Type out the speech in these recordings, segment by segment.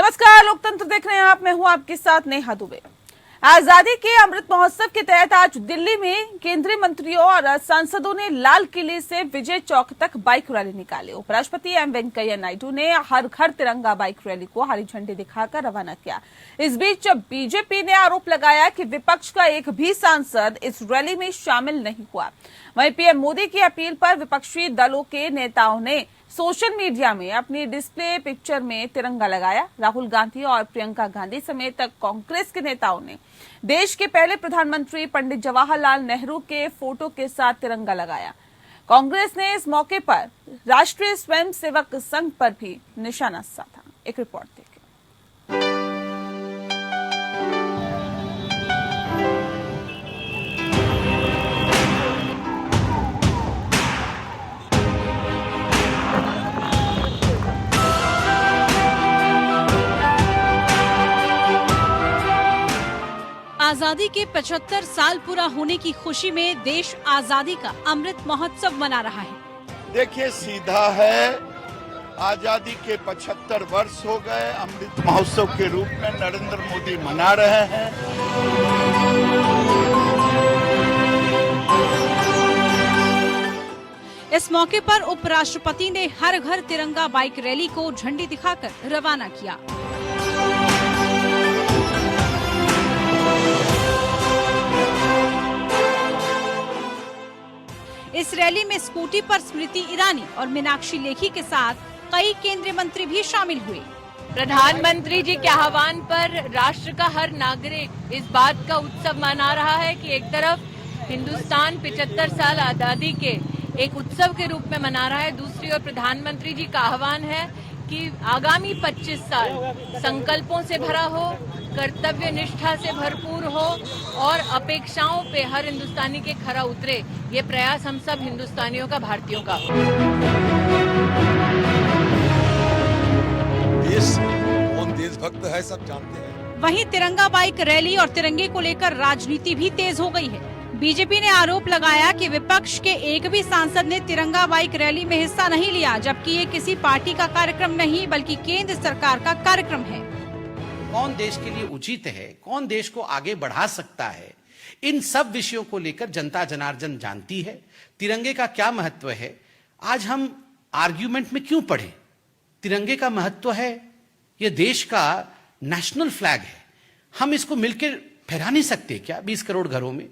नमस्कार, लोकतंत्र देख रहे हैं आप। मैं हूं आपके साथ नेहा दुबे। आजादी के अमृत महोत्सव के तहत आज दिल्ली में केंद्रीय मंत्रियों और सांसदों ने लाल किले से विजय चौक तक बाइक रैली निकाली। उपराष्ट्रपति एम वेंकैया नायडू ने हर घर तिरंगा बाइक रैली को हरी झंडी दिखाकर रवाना किया। इस बीच बीजेपी ने आरोप लगाया कि विपक्ष का एक भी सांसद इस रैली में शामिल नहीं हुआ। वहीं पीएम मोदी की अपील पर विपक्षी दलों के नेताओं ने सोशल मीडिया में अपनी डिस्प्ले पिक्चर में तिरंगा लगाया। राहुल गांधी और प्रियंका गांधी समेत कांग्रेस के नेताओं ने देश के पहले प्रधानमंत्री पंडित जवाहरलाल नेहरू के फोटो के साथ तिरंगा लगाया। कांग्रेस ने इस मौके पर राष्ट्रीय स्वयंसेवक संघ पर भी निशाना साधा। एक रिपोर्ट देखिए। आजादी के 75 साल पूरा होने की खुशी में देश आजादी का अमृत महोत्सव मना रहा है। देखिए, सीधा है, आजादी के 75 वर्ष हो गए, अमृत महोत्सव के रूप में नरेंद्र मोदी मना रहे हैं। इस मौके पर उपराष्ट्रपति ने हर घर तिरंगा बाइक रैली को झंडी दिखाकर रवाना किया। इस रैली में स्कूटी पर स्मृति ईरानी और मीनाक्षी लेखी के साथ कई केंद्रीय मंत्री भी शामिल हुए। प्रधानमंत्री जी के आह्वान पर राष्ट्र का हर नागरिक इस बात का उत्सव मना रहा है कि एक तरफ हिंदुस्तान 75 साल आजादी के एक उत्सव के रूप में मना रहा है, दूसरी ओर प्रधानमंत्री जी का आह्वान है कि आगामी 25 साल संकल्पों से भरा हो, कर्तव्य निष्ठा से भरपूर हो और अपेक्षाओं पे हर हिंदुस्तानी के खरा उतरे। ये प्रयास हम सब हिंदुस्तानियों का, भारतीयों का। देश कौन देशभक्त है सब जानते हैं। वहीं तिरंगा बाइक रैली और तिरंगे को लेकर राजनीति भी तेज हो गई है। बीजेपी ने आरोप लगाया कि विपक्ष के एक भी सांसद ने तिरंगा बाइक रैली में हिस्सा नहीं लिया, जबकि ये किसी पार्टी का कार्यक्रम नहीं बल्कि केंद्र सरकार का कार्यक्रम है। कौन देश के लिए उचित है, कौन देश को आगे बढ़ा सकता है, इन सब विषयों को लेकर जनता जनार्दन जानती है। तिरंगे का क्या महत्व है, आज हम आर्ग्यूमेंट में क्यों पढ़े। तिरंगे का महत्व है, ये देश का नेशनल फ्लैग है, हम इसको मिलकर फहरा नहीं सकते क्या 20 करोड़ घरों में।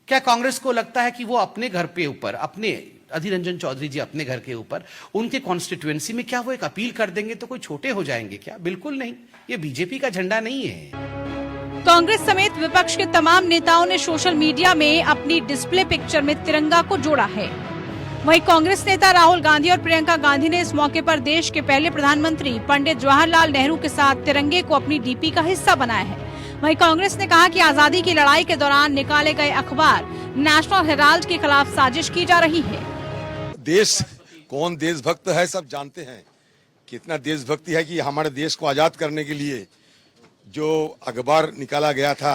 क्या कांग्रेस को लगता है कि वो अपने घर पे ऊपर, अपने अधीर रंजन चौधरी जी अपने घर के ऊपर, उनके कॉन्स्टिट्यूएंसी में क्या वो एक अपील कर देंगे तो कोई छोटे हो जाएंगे क्या? बिल्कुल नहीं, ये बीजेपी का झंडा नहीं है। कांग्रेस समेत विपक्ष के तमाम नेताओं ने सोशल मीडिया में अपनी डिस्प्ले पिक्चर में तिरंगा को जोड़ा है। वहीं कांग्रेस नेता राहुल गांधी और प्रियंका गांधी ने इस मौके पर देश के पहले प्रधानमंत्री पंडित जवाहरलाल नेहरू के साथ तिरंगे को अपनी डीपी का हिस्सा बनाया है। वहीं कांग्रेस ने कहा कि आजादी की लड़ाई के दौरान निकाले गए अखबार नेशनल हेराल्ड के खिलाफ साजिश की जा रही है। देश कौन देशभक्त है सब जानते हैं। कितना देशभक्ति है कि हमारे देश को आजाद करने के लिए जो अखबार निकाला गया था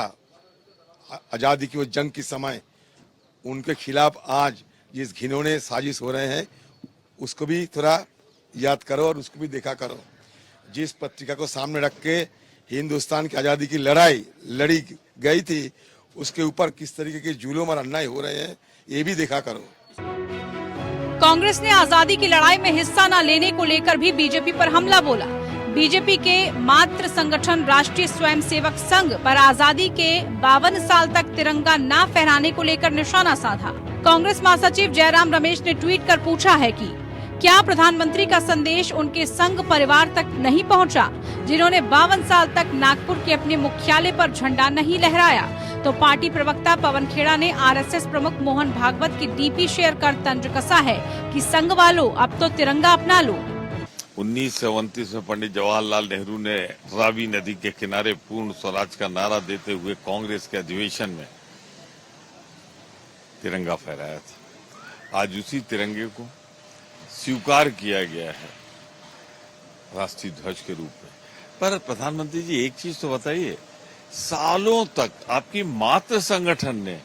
आजादी की वो जंग के समय, उनके खिलाफ आज जिस घिनौने साजिश हो रहे हैं उसको भी थोड़ा याद करो और उसको भी देखा करो। जिस पत्रिका को सामने रख के हिंदुस्तान की आजादी की लड़ाई लड़ी गई थी, उसके ऊपर किस तरीके के जुल्म और अन्याय हो रहे हैं ये भी देखा करो। कांग्रेस ने आजादी की लड़ाई में हिस्सा न लेने को लेकर भी बीजेपी पर हमला बोला। बीजेपी के मात्र संगठन राष्ट्रीय स्वयंसेवक संघ पर आजादी के 52 साल तक तिरंगा न फहराने को लेकर निशाना साधा। कांग्रेस महासचिव जयराम रमेश ने ट्वीट कर पूछा है कि क्या प्रधानमंत्री का संदेश उनके संघ परिवार तक नहीं पहुंचा, जिन्होंने 52 साल तक नागपुर के अपने मुख्यालय पर झंडा नहीं लहराया। तो पार्टी प्रवक्ता पवन खेड़ा ने आरएसएस प्रमुख मोहन भागवत की डीपी शेयर कर तंज कसा है कि संघ वालों अब तो तिरंगा अपना लो। 1929 में पंडित जवाहरलाल नेहरू ने रावी नदी के किनारे पूर्ण स्वराज का नारा देते हुए कांग्रेस के अधिवेशन में तिरंगा फहराया था। आज उसी तिरंगे को स्वीकार किया गया है राष्ट्रीय ध्वज के रूप में। पर प्रधानमंत्री जी एक चीज तो बताइए, सालों तक आपकी मात्र संगठन ने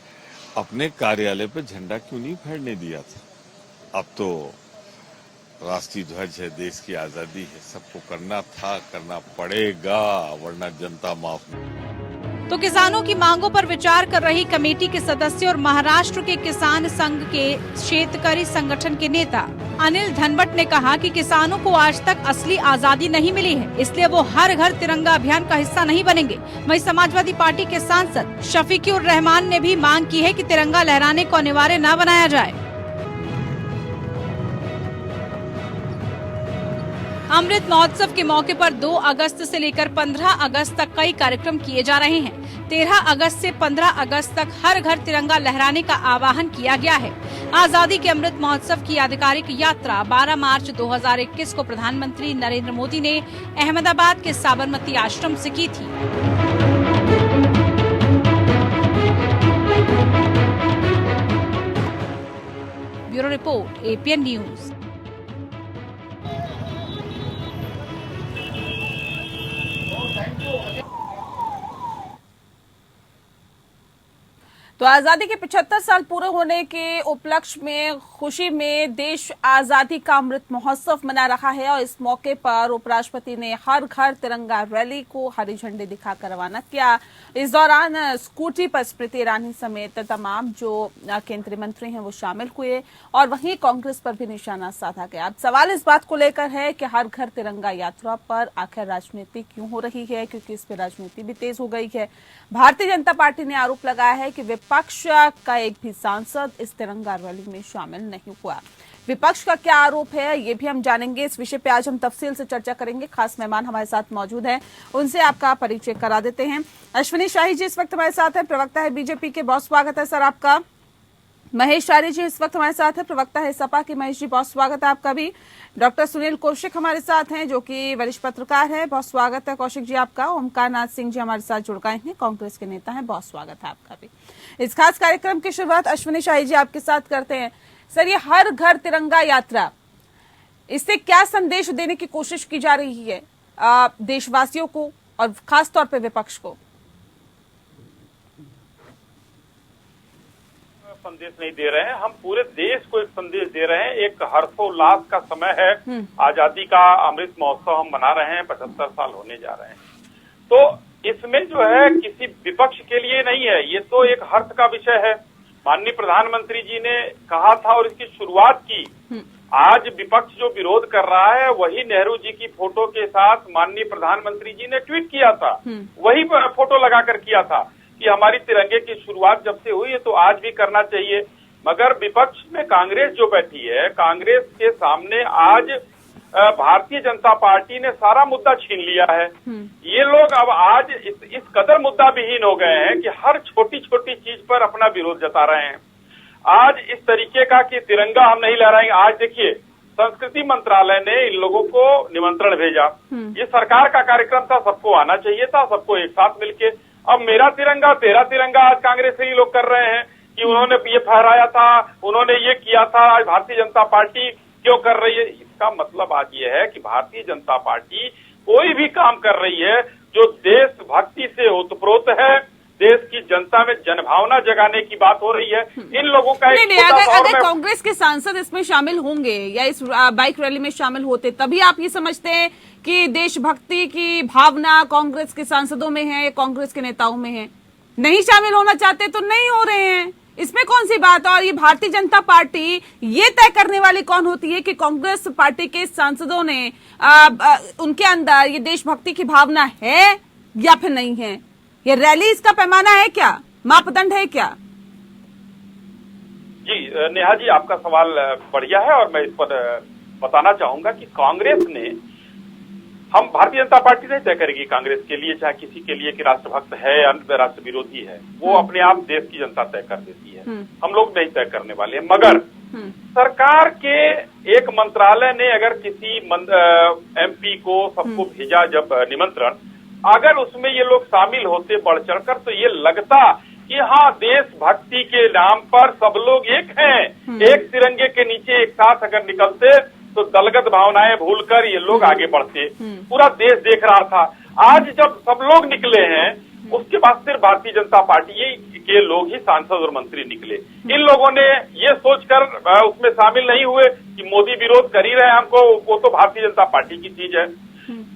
अपने कार्यालय पर झंडा क्यों नहीं फहरने दिया था? अब तो राष्ट्रीय ध्वज है, देश की आजादी है, सबको करना था, करना पड़ेगा, वरना जनता माफ नहीं। तो किसानों की मांगों पर विचार कर रही कमेटी के सदस्य और महाराष्ट्र के किसान संघ के शेतकरी संगठन के नेता अनिल धनवट ने कहा कि किसानों को आज तक असली आजादी नहीं मिली है, इसलिए वो हर घर तिरंगा अभियान का हिस्सा नहीं बनेंगे। वहीं समाजवादी पार्टी के सांसद शफीकुर रहमान ने भी मांग की है कि तिरंगा लहराने को अनिवार्य न बनाया जाए। अमृत महोत्सव के मौके पर 2 अगस्त से लेकर 15 अगस्त तक कई कार्यक्रम किए जा रहे हैं। 13 अगस्त से 15 अगस्त तक हर घर तिरंगा लहराने का आह्वान किया गया है। आजादी के अमृत महोत्सव की आधिकारिक यात्रा 12 मार्च 2021 को प्रधानमंत्री नरेंद्र मोदी ने अहमदाबाद के साबरमती आश्रम से की थी। Bureau report, APN news. तो आजादी के 75 साल पूरे होने के उपलक्ष्य में खुशी में देश आजादी का अमृत महोत्सव मना रहा है और इस मौके पर उपराष्ट्रपति ने हर घर तिरंगा रैली को हरी झंडी दिखाकर रवाना किया। इस दौरान स्कूटी पर स्मृति ईरानी समेत तमाम जो केंद्रीय मंत्री हैं वो शामिल हुए और वहीं कांग्रेस पर भी निशाना साधा गया। अब सवाल इस बात को लेकर है कि हर घर तिरंगा यात्रा पर आखिर राजनीति क्यों हो रही है, क्योंकि इस पर राजनीति भी तेज हो गई है। भारतीय जनता पार्टी ने आरोप लगाया है कि विपक्ष का एक भी सांसद इस तिरंगा रैली में शामिल नहीं हुआ। विपक्ष का क्या आरोप है ये भी हम जानेंगे। इस विषय पे आज हम तफसील से चर्चा करेंगे। खास मेहमान हमारे साथ मौजूद हैं, उनसे आपका परिचय करा देते हैं। अश्विनी शाही जी इस वक्त हमारे साथ है, प्रवक्ता है बीजेपी के, बहुत स्वागत है सर आपका। महेश चारी जी इस वक्त हमारे साथ है, प्रवक्ता है सपा के। महेश जी बहुत स्वागत है आपका भी। डॉक्टर सुनील कौशिक हमारे साथ हैं जो कि वरिष्ठ पत्रकार है, बहुत स्वागत है कौशिक जी आपका। ओमकार नाथ सिंह जी हमारे साथ जुड़ गए हैं, कांग्रेस के नेता हैं, बहुत स्वागत है आपका भी। इस खास कार्यक्रम की शुरुआत अश्विनी शाही जी आपके साथ करते हैं। सर, ये हर घर तिरंगा यात्रा, इससे क्या संदेश देने की कोशिश की जा रही है देशवासियों को और खास तौर पे विपक्ष को? संदेश नहीं दे रहे हैं, हम पूरे देश को एक संदेश दे रहे हैं। एक हर्षोल्लास का समय है, आजादी का अमृत महोत्सव हम मना रहे हैं, 75 साल होने जा रहे हैं। तो इसमें जो है किसी विपक्ष के लिए नहीं है, ये तो एक हर्ष का विषय है। माननीय प्रधानमंत्री जी ने कहा था और इसकी शुरुआत की। आज विपक्ष जो विरोध कर रहा है वही नेहरू जी की फोटो के साथ माननीय प्रधानमंत्री जी ने ट्वीट किया था, वही फोटो लगाकर किया था कि हमारी तिरंगे की शुरुआत जब से हुई है तो आज भी करना चाहिए। मगर विपक्ष में कांग्रेस जो बैठी है, कांग्रेस के सामने आज भारतीय जनता पार्टी ने सारा मुद्दा छीन लिया है। ये लोग अब आज इस कदर मुद्दा विहीन हो गए हैं कि हर छोटी छोटी चीज पर अपना विरोध जता रहे हैं। आज इस तरीके का कि तिरंगा हम नहीं लहराएंगे। आज देखिए, संस्कृति मंत्रालय ने इन लोगों को निमंत्रण भेजा, ये सरकार का कार्यक्रम था, सबको आना चाहिए था, सबको एक साथ मिलके। अब मेरा तिरंगा तेरा तिरंगा आज कांग्रेस से ही लोग कर रहे हैं कि उन्होंने ये फहराया था, उन्होंने ये किया था, आज भारतीय जनता पार्टी क्यों कर रही है। इसका मतलब आज ये है कि भारतीय जनता पार्टी कोई भी काम कर रही है जो देशभक्ति से ओतप्रोत है, देश की जनता में जनभावना जगाने की बात हो रही है। इन लोगों का अगर कांग्रेस के सांसद इसमें शामिल होंगे या इस बाइक रैली में शामिल होते, तभी आप ये समझते हैं कि देशभक्ति की भावना कांग्रेस के सांसदों में है या कांग्रेस के नेताओं में है? नहीं शामिल होना चाहते तो नहीं हो रहे हैं, इसमें कौन सी बात है? और ये भारतीय जनता पार्टी ये तय करने वाली कौन होती है कि कांग्रेस पार्टी के सांसदों ने उनके अंदर ये देशभक्ति की भावना है या फिर नहीं है? ये रैली इसका पैमाना है क्या, मापदंड है क्या? जी नेहा जी, आपका सवाल बढ़िया है और मैं इस पर बताना चाहूंगा कि कांग्रेस ने, हम भारतीय जनता पार्टी नहीं तय करेगी कांग्रेस के लिए, चाहे किसी के लिए कि राष्ट्रभक्त है या राष्ट्र विरोधी है, वो अपने आप देश की जनता तय कर देती है, हम लोग नहीं तय करने वाले हैं। मगर सरकार के एक मंत्रालय ने अगर किसी एमपी को सबको भेजा जब निमंत्रण, अगर उसमें ये लोग शामिल होते बढ़ चढ़कर, तो ये लगता कि हाँ, देशभक्ति के नाम पर सब लोग एक हैं, एक तिरंगे के नीचे एक साथ अगर निकलते तो दलगत भावनाएं भूलकर ये लोग आगे बढ़ते। पूरा देश देख रहा था। आज जब सब लोग निकले हैं उसके बाद सिर्फ भारतीय जनता पार्टी के लोग ही सांसद और मंत्री निकले। इन लोगों ने ये सोचकर उसमें शामिल नहीं हुए कि मोदी विरोध कर ही रहे हमको, वो तो भारतीय जनता पार्टी की चीज है,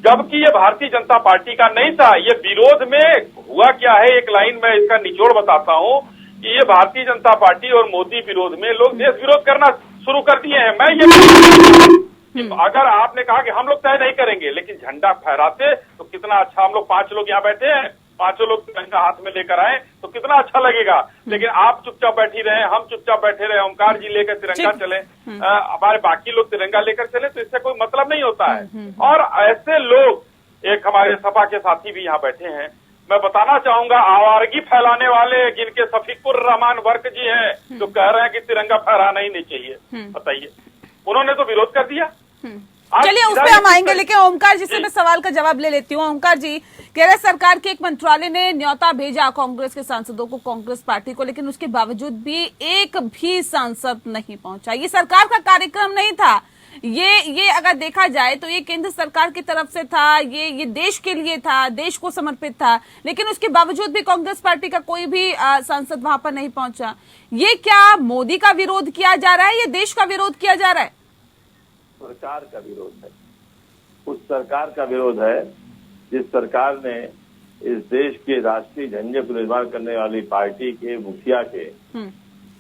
जबकि ये भारतीय जनता पार्टी का नहीं था। ये विरोध में हुआ क्या है, एक लाइन में इसका निचोड़ बताता हूँ कि ये भारतीय जनता पार्टी और मोदी विरोध में लोग देश विरोध करना शुरू कर दिए हैं। मैं ये अगर आपने कहा कि हम लोग तय नहीं करेंगे, लेकिन झंडा फहराते तो कितना अच्छा, हम लोग 5 लोग यहाँ बैठे हैं, 5 लोग तिरंगा हाथ में लेकर आए तो कितना अच्छा लगेगा। लेकिन आप चुपचाप बैठी रहे, हम चुपचाप बैठे रहे, ओमकार जी लेकर तिरंगा चले, हमारे बाकी लोग तिरंगा लेकर चले, तो इससे कोई मतलब नहीं होता है। और ऐसे लोग, एक हमारे सपा के साथी भी यहाँ बैठे हैं, मैं बताना चाहूंगा, आवारगी फैलाने वाले जिनके शफीकुर रहमान वर्क जी हैं, जो कह रहे हैं कि तिरंगा फहराना ही नहीं चाहिए, बताइए, उन्होंने तो विरोध कर दिया। चलिए उस पे हम आएंगे, लेकिन ओमकार जी से मैं सवाल का जवाब ले लेती हूँ। ओमकार जी, केरल सरकार के एक मंत्रालय ने न्योता भेजा कांग्रेस के सांसदों को, कांग्रेस पार्टी को, लेकिन उसके बावजूद भी एक भी सांसद नहीं पहुंचा। ये सरकार का कार्यक्रम नहीं था, ये अगर देखा जाए तो ये केंद्र सरकार की तरफ से था, ये देश के लिए था, देश को समर्पित था, लेकिन उसके बावजूद भी कांग्रेस पार्टी का कोई भी सांसद वहां पर नहीं पहुंचा। ये क्या मोदी का विरोध किया जा रहा है, ये देश का विरोध किया जा रहा है? सरकार का विरोध है, उस सरकार का विरोध है जिस सरकार ने इस देश के राष्ट्रीय झंडे को निर्माण करने वाली पार्टी के मुखिया के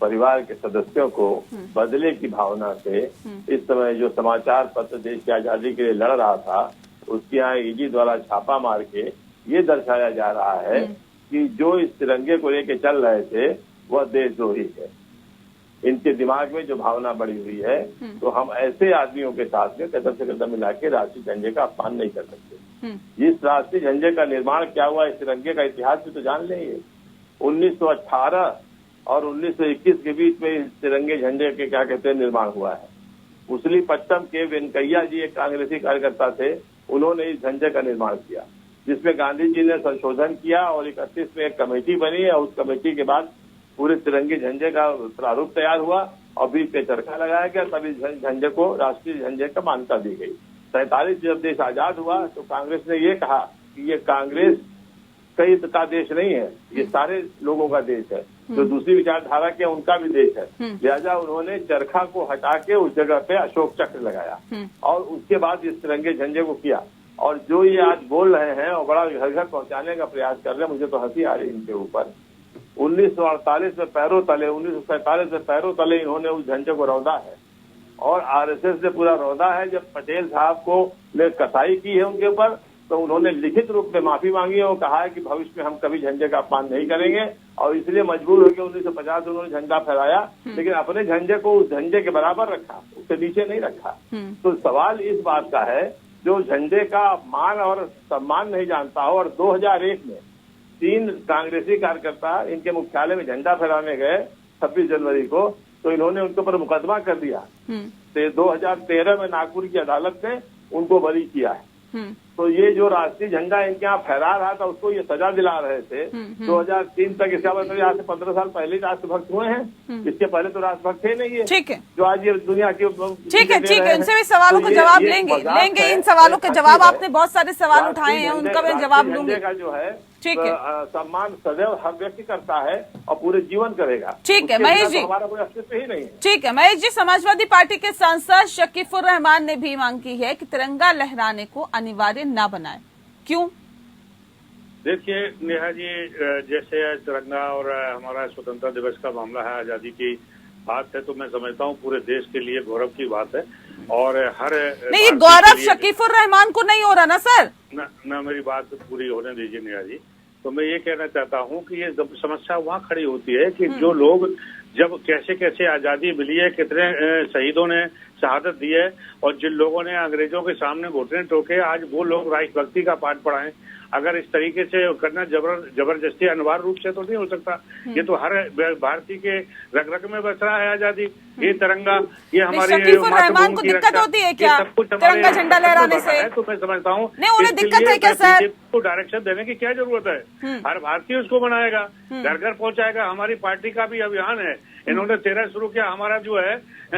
परिवार के सदस्यों को बदले की भावना से इस समय जो समाचार पत्र देश की आजादी के लिए लड़ रहा था, उसके यहाँ ईडी द्वारा छापा मार के ये दर्शाया जा रहा है कि जो इस तिरंगे को लेके चल रहे थे वह देशद्रोही है। इनके दिमाग में जो भावना बढ़ी हुई है, तो हम ऐसे आदमियों के साथ में कदम से कदम मिला के राष्ट्रीय झंडे का अपमान नहीं कर सकते। इस राष्ट्रीय झंडे का निर्माण क्या हुआ, इस तिरंगे का इतिहास भी तो जान लेंगे। 1918 और 1921 के बीच में इस तिरंगे झंडे के क्या कहते हैं निर्माण हुआ है। उसिलीपट्टम के वेंकैया जी एक कांग्रेसी कार्यकर्ता थे, उन्होंने इस झंडे का निर्माण किया, जिसमें गांधी जी ने संशोधन किया और 31 में एक कमेटी बनी और उस कमेटी के बाद पूरे तिरंगे झंडे का प्रारूप तैयार हुआ और बीच पे चरखा लगाया गया, तब इस झंडे को राष्ट्रीय झंडे का मान्यता दी गई। 47 जब देश आजाद हुआ तो कांग्रेस ने ये कहा कि ये कांग्रेस कई का देश नहीं है, ये सारे लोगों का देश है, जो दूसरी विचारधारा के उनका भी देश है। लिहाजा उन्होंने चरखा को हटा के उस जगह पे अशोक चक्र लगाया और उसके बाद इस तिरंगे झंडे को किया। और जो ये आज बोल रहे हैं और बड़ा घर घर पहुंचाने का प्रयास कर रहे हैं, मुझे तो हंसी आ रही है इनके ऊपर। 1948 में पैरों तले, 1947 में पैरों तले इन्होंने उस झंडे को रौंदा है और आरएसएस ने पूरा रौंदा है। जब पटेल साहब को ने कसाई की है उनके ऊपर, तो उन्होंने लिखित रूप में माफी मांगी और कहा है कि भविष्य में हम कभी झंडे का अपमान नहीं करेंगे, और इसलिए मजबूर होकर 1950 उन्होंने झंडा फहराया, लेकिन अपने झंडे को उस झंडे के बराबर रखा, उससे नीचे नहीं रखा। तो सवाल इस बात का है, जो झंडे का मान और सम्मान नहीं जानता हो, और 2001 में 3 कांग्रेसी कार्यकर्ता इनके मुख्यालय में झंडा फहराने गए 26 जनवरी को, तो इन्होंने उनके ऊपर मुकदमा कर दिया। 2013 में नागपुर की अदालत ने उनको बरी किया है। तो ये जो राष्ट्रीय झंडा इनके यहाँ फहरा रहा था, उसको ये सजा दिला रहे थे 2003 तक। इसका मतलब यहाँ से 15 साल पहले राष्ट्रभक्त हुए हैं, इसके पहले तो राष्ट्रभक्त थे नहीं है। ठीक है, जो आज ये दुनिया की ठीक है, इनसे भी सवालों का जवाब लेंगे। इन सवालों के जवाब आपने बहुत सारे सवाल उठाए हैं, उनका मैं जवाब लूंगी। का जो है ठीक है, सम्मान सदैव हर व्यक्ति करता है और पूरे जीवन करेगा। ठीक है महेश जी, हमारा कोई अस्तित्व ही नहीं है। ठीक है महेश जी, समाजवादी पार्टी के सांसद शकीफुर रहमान ने भी मांग की है कि तिरंगा लहराने को अनिवार्य न बनाए, क्यों? देखिए नेहा जी, जैसे तिरंगा और हमारा स्वतंत्रता दिवस का मामला है, आजादी की बात है, तो मैं समझता हूँ पूरे देश के लिए गौरव की बात है। और हर नहीं, ये गौरव शकीफुर रहमान को नहीं हो रहा ना सर? ना मेरी बात पूरी होने दीजिए नेहा जी। तो मैं ये कहना चाहता हूँ कि ये समस्या वहाँ खड़ी होती है कि जो लोग जब कैसे कैसे आजादी मिली है, कितने शहीदों ने शहादत दी है, और जिन लोगों ने अंग्रेजों के सामने घुटने टोके, आज वो लोग राष्ट्रभक्ति का पाठ पढ़ाएं। अगर इस तरीके से करना जबरदस्ती अनिवार्य रूप से तो नहीं हो सकता। ये तो हर भारतीय के रग रग में बस रहा है आजादी। ये तिरंगा, ये हमारी रहमान को दिक्कत होती है क्या तिरंगा झंडा लहराने से? तो मैं समझता हूँ नहीं, उन्हें दिक्कत है क्या सर? को डायरेक्शन देने की क्या जरूरत है? हर भारतीय उसको बनाएगा, घर घर पहुंचाएगा। हमारी पार्टी का भी अभियान है, इन्होंने 13 शुरू किया। हमारा जो है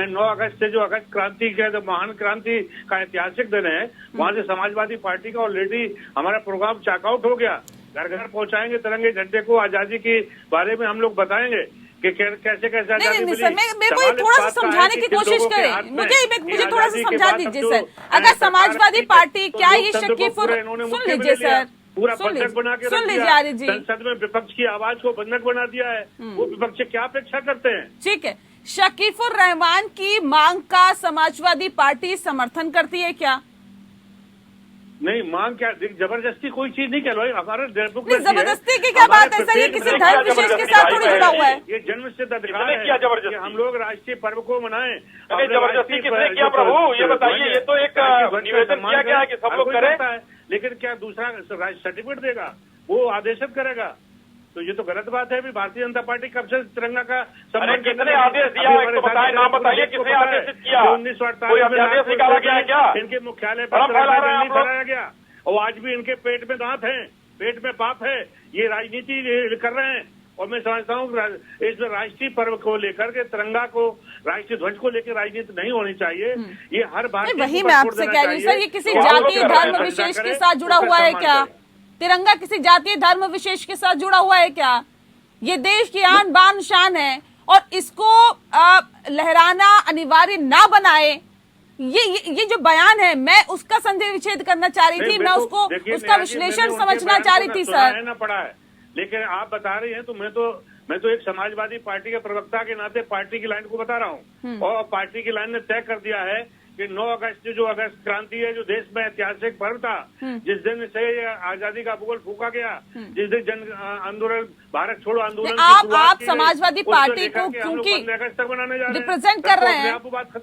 9 अगस्त से जो अगस्त क्रांति के महान क्रांति का ऐतिहासिक दिन है, वहां से समाजवादी पार्टी का ऑलरेडी हमारा प्रोग्राम चेकआउट हो गया। घर घर पहुंचाएंगे तिरंगे झंडे को, आजादी के बारे में हम लोग बताएंगे कि कैसे कैसे आजादी मिली। सर, मेरे को थोड़ा सा समझाने की कोशिश करें, मुझे थोड़ा सा समझा दीजिए सर। अगर समाजवादी पार्टी, क्या ये शकीफुर, सुन लीजिए सर, पूरा बंधक बना के सुन लीजिए आरिफ जी, संसद में विपक्ष की आवाज को बंधक बना दिया है। वो विपक्ष से क्या अपेक्षा करते हैं? ठीक है, शकीफुर रहमान की मांग का समाजवादी पार्टी समर्थन करती है क्या? नहीं, मांग क्या, जबरदस्ती कोई चीज नहीं कहलवाई, हमारा जबरदस्ती की क्या बात है सर? ये किसी धर्म विशेष के साथ थोड़ी जुड़ा हुआ है। ये जन्म सिद्ध अधिकार है कि हम लोग राष्ट्रीय पर्व को मनाएं। जबरदस्ती किसने किया प्रभु, ये बताइए। ये तो एक निवेदन किया गया है कि सब लोग करें, लेकिन क्या दूसरा सर्टिफिकेट देगा, वो आदेशित करेगा? तो ये तो गलत बात है। भारतीय जनता पार्टी कब से तिरंगा का सम्मान, किसने आदेश दिया है तो बताएं, नाम बताइए, किसने आदेशित किया? 1948 निकाला गया है क्या? इनके मुख्यालय पर फहराया गया, और आज भी इनके पेट में दांत है, पेट में पाप है। ये राजनीति कर रहे हैं, और मैं समझता हूँ इस राष्ट्रीय पर्व को लेकर के, तिरंगा को, राष्ट्रीय ध्वज को लेकर राजनीति नहीं होनी चाहिए। ये हर भारतीय, वही मैं आपसे कह रही हूँ सर, ये किसी जाति धर्म विशेष के साथ जुड़ा हुआ है क्या? तिरंगा किसी जातीय धर्म विशेष के साथ जुड़ा हुआ है क्या? ये देश की आन बान शान है, और इसको लहराना अनिवार्य ना बनाए, ये जो बयान है, मैं उसका संदेह विच्छेद करना चाह रही थी, मैं उसका विश्लेषण समझना चाह रही थी सर। पड़ा है, लेकिन आप बता रही हैं तो मैं तो एक समाजवादी पार्टी के प्रवक्ता के नाते पार्टी की लाइन को बता रहा हूँ, और पार्टी की लाइन ने तय कर दिया है कि 9 अगस्त जो अगस्त क्रांति है, जो देश में ऐतिहासिक पर्व था, जिस दिन से आजादी का बुगल फूका गया, जिस दिन जन आंदोलन, भारत छोड़ो आंदोलन, आप समाजवादी पार्टी को क्योंकि रिप्रेजेंट कर रहे हैं,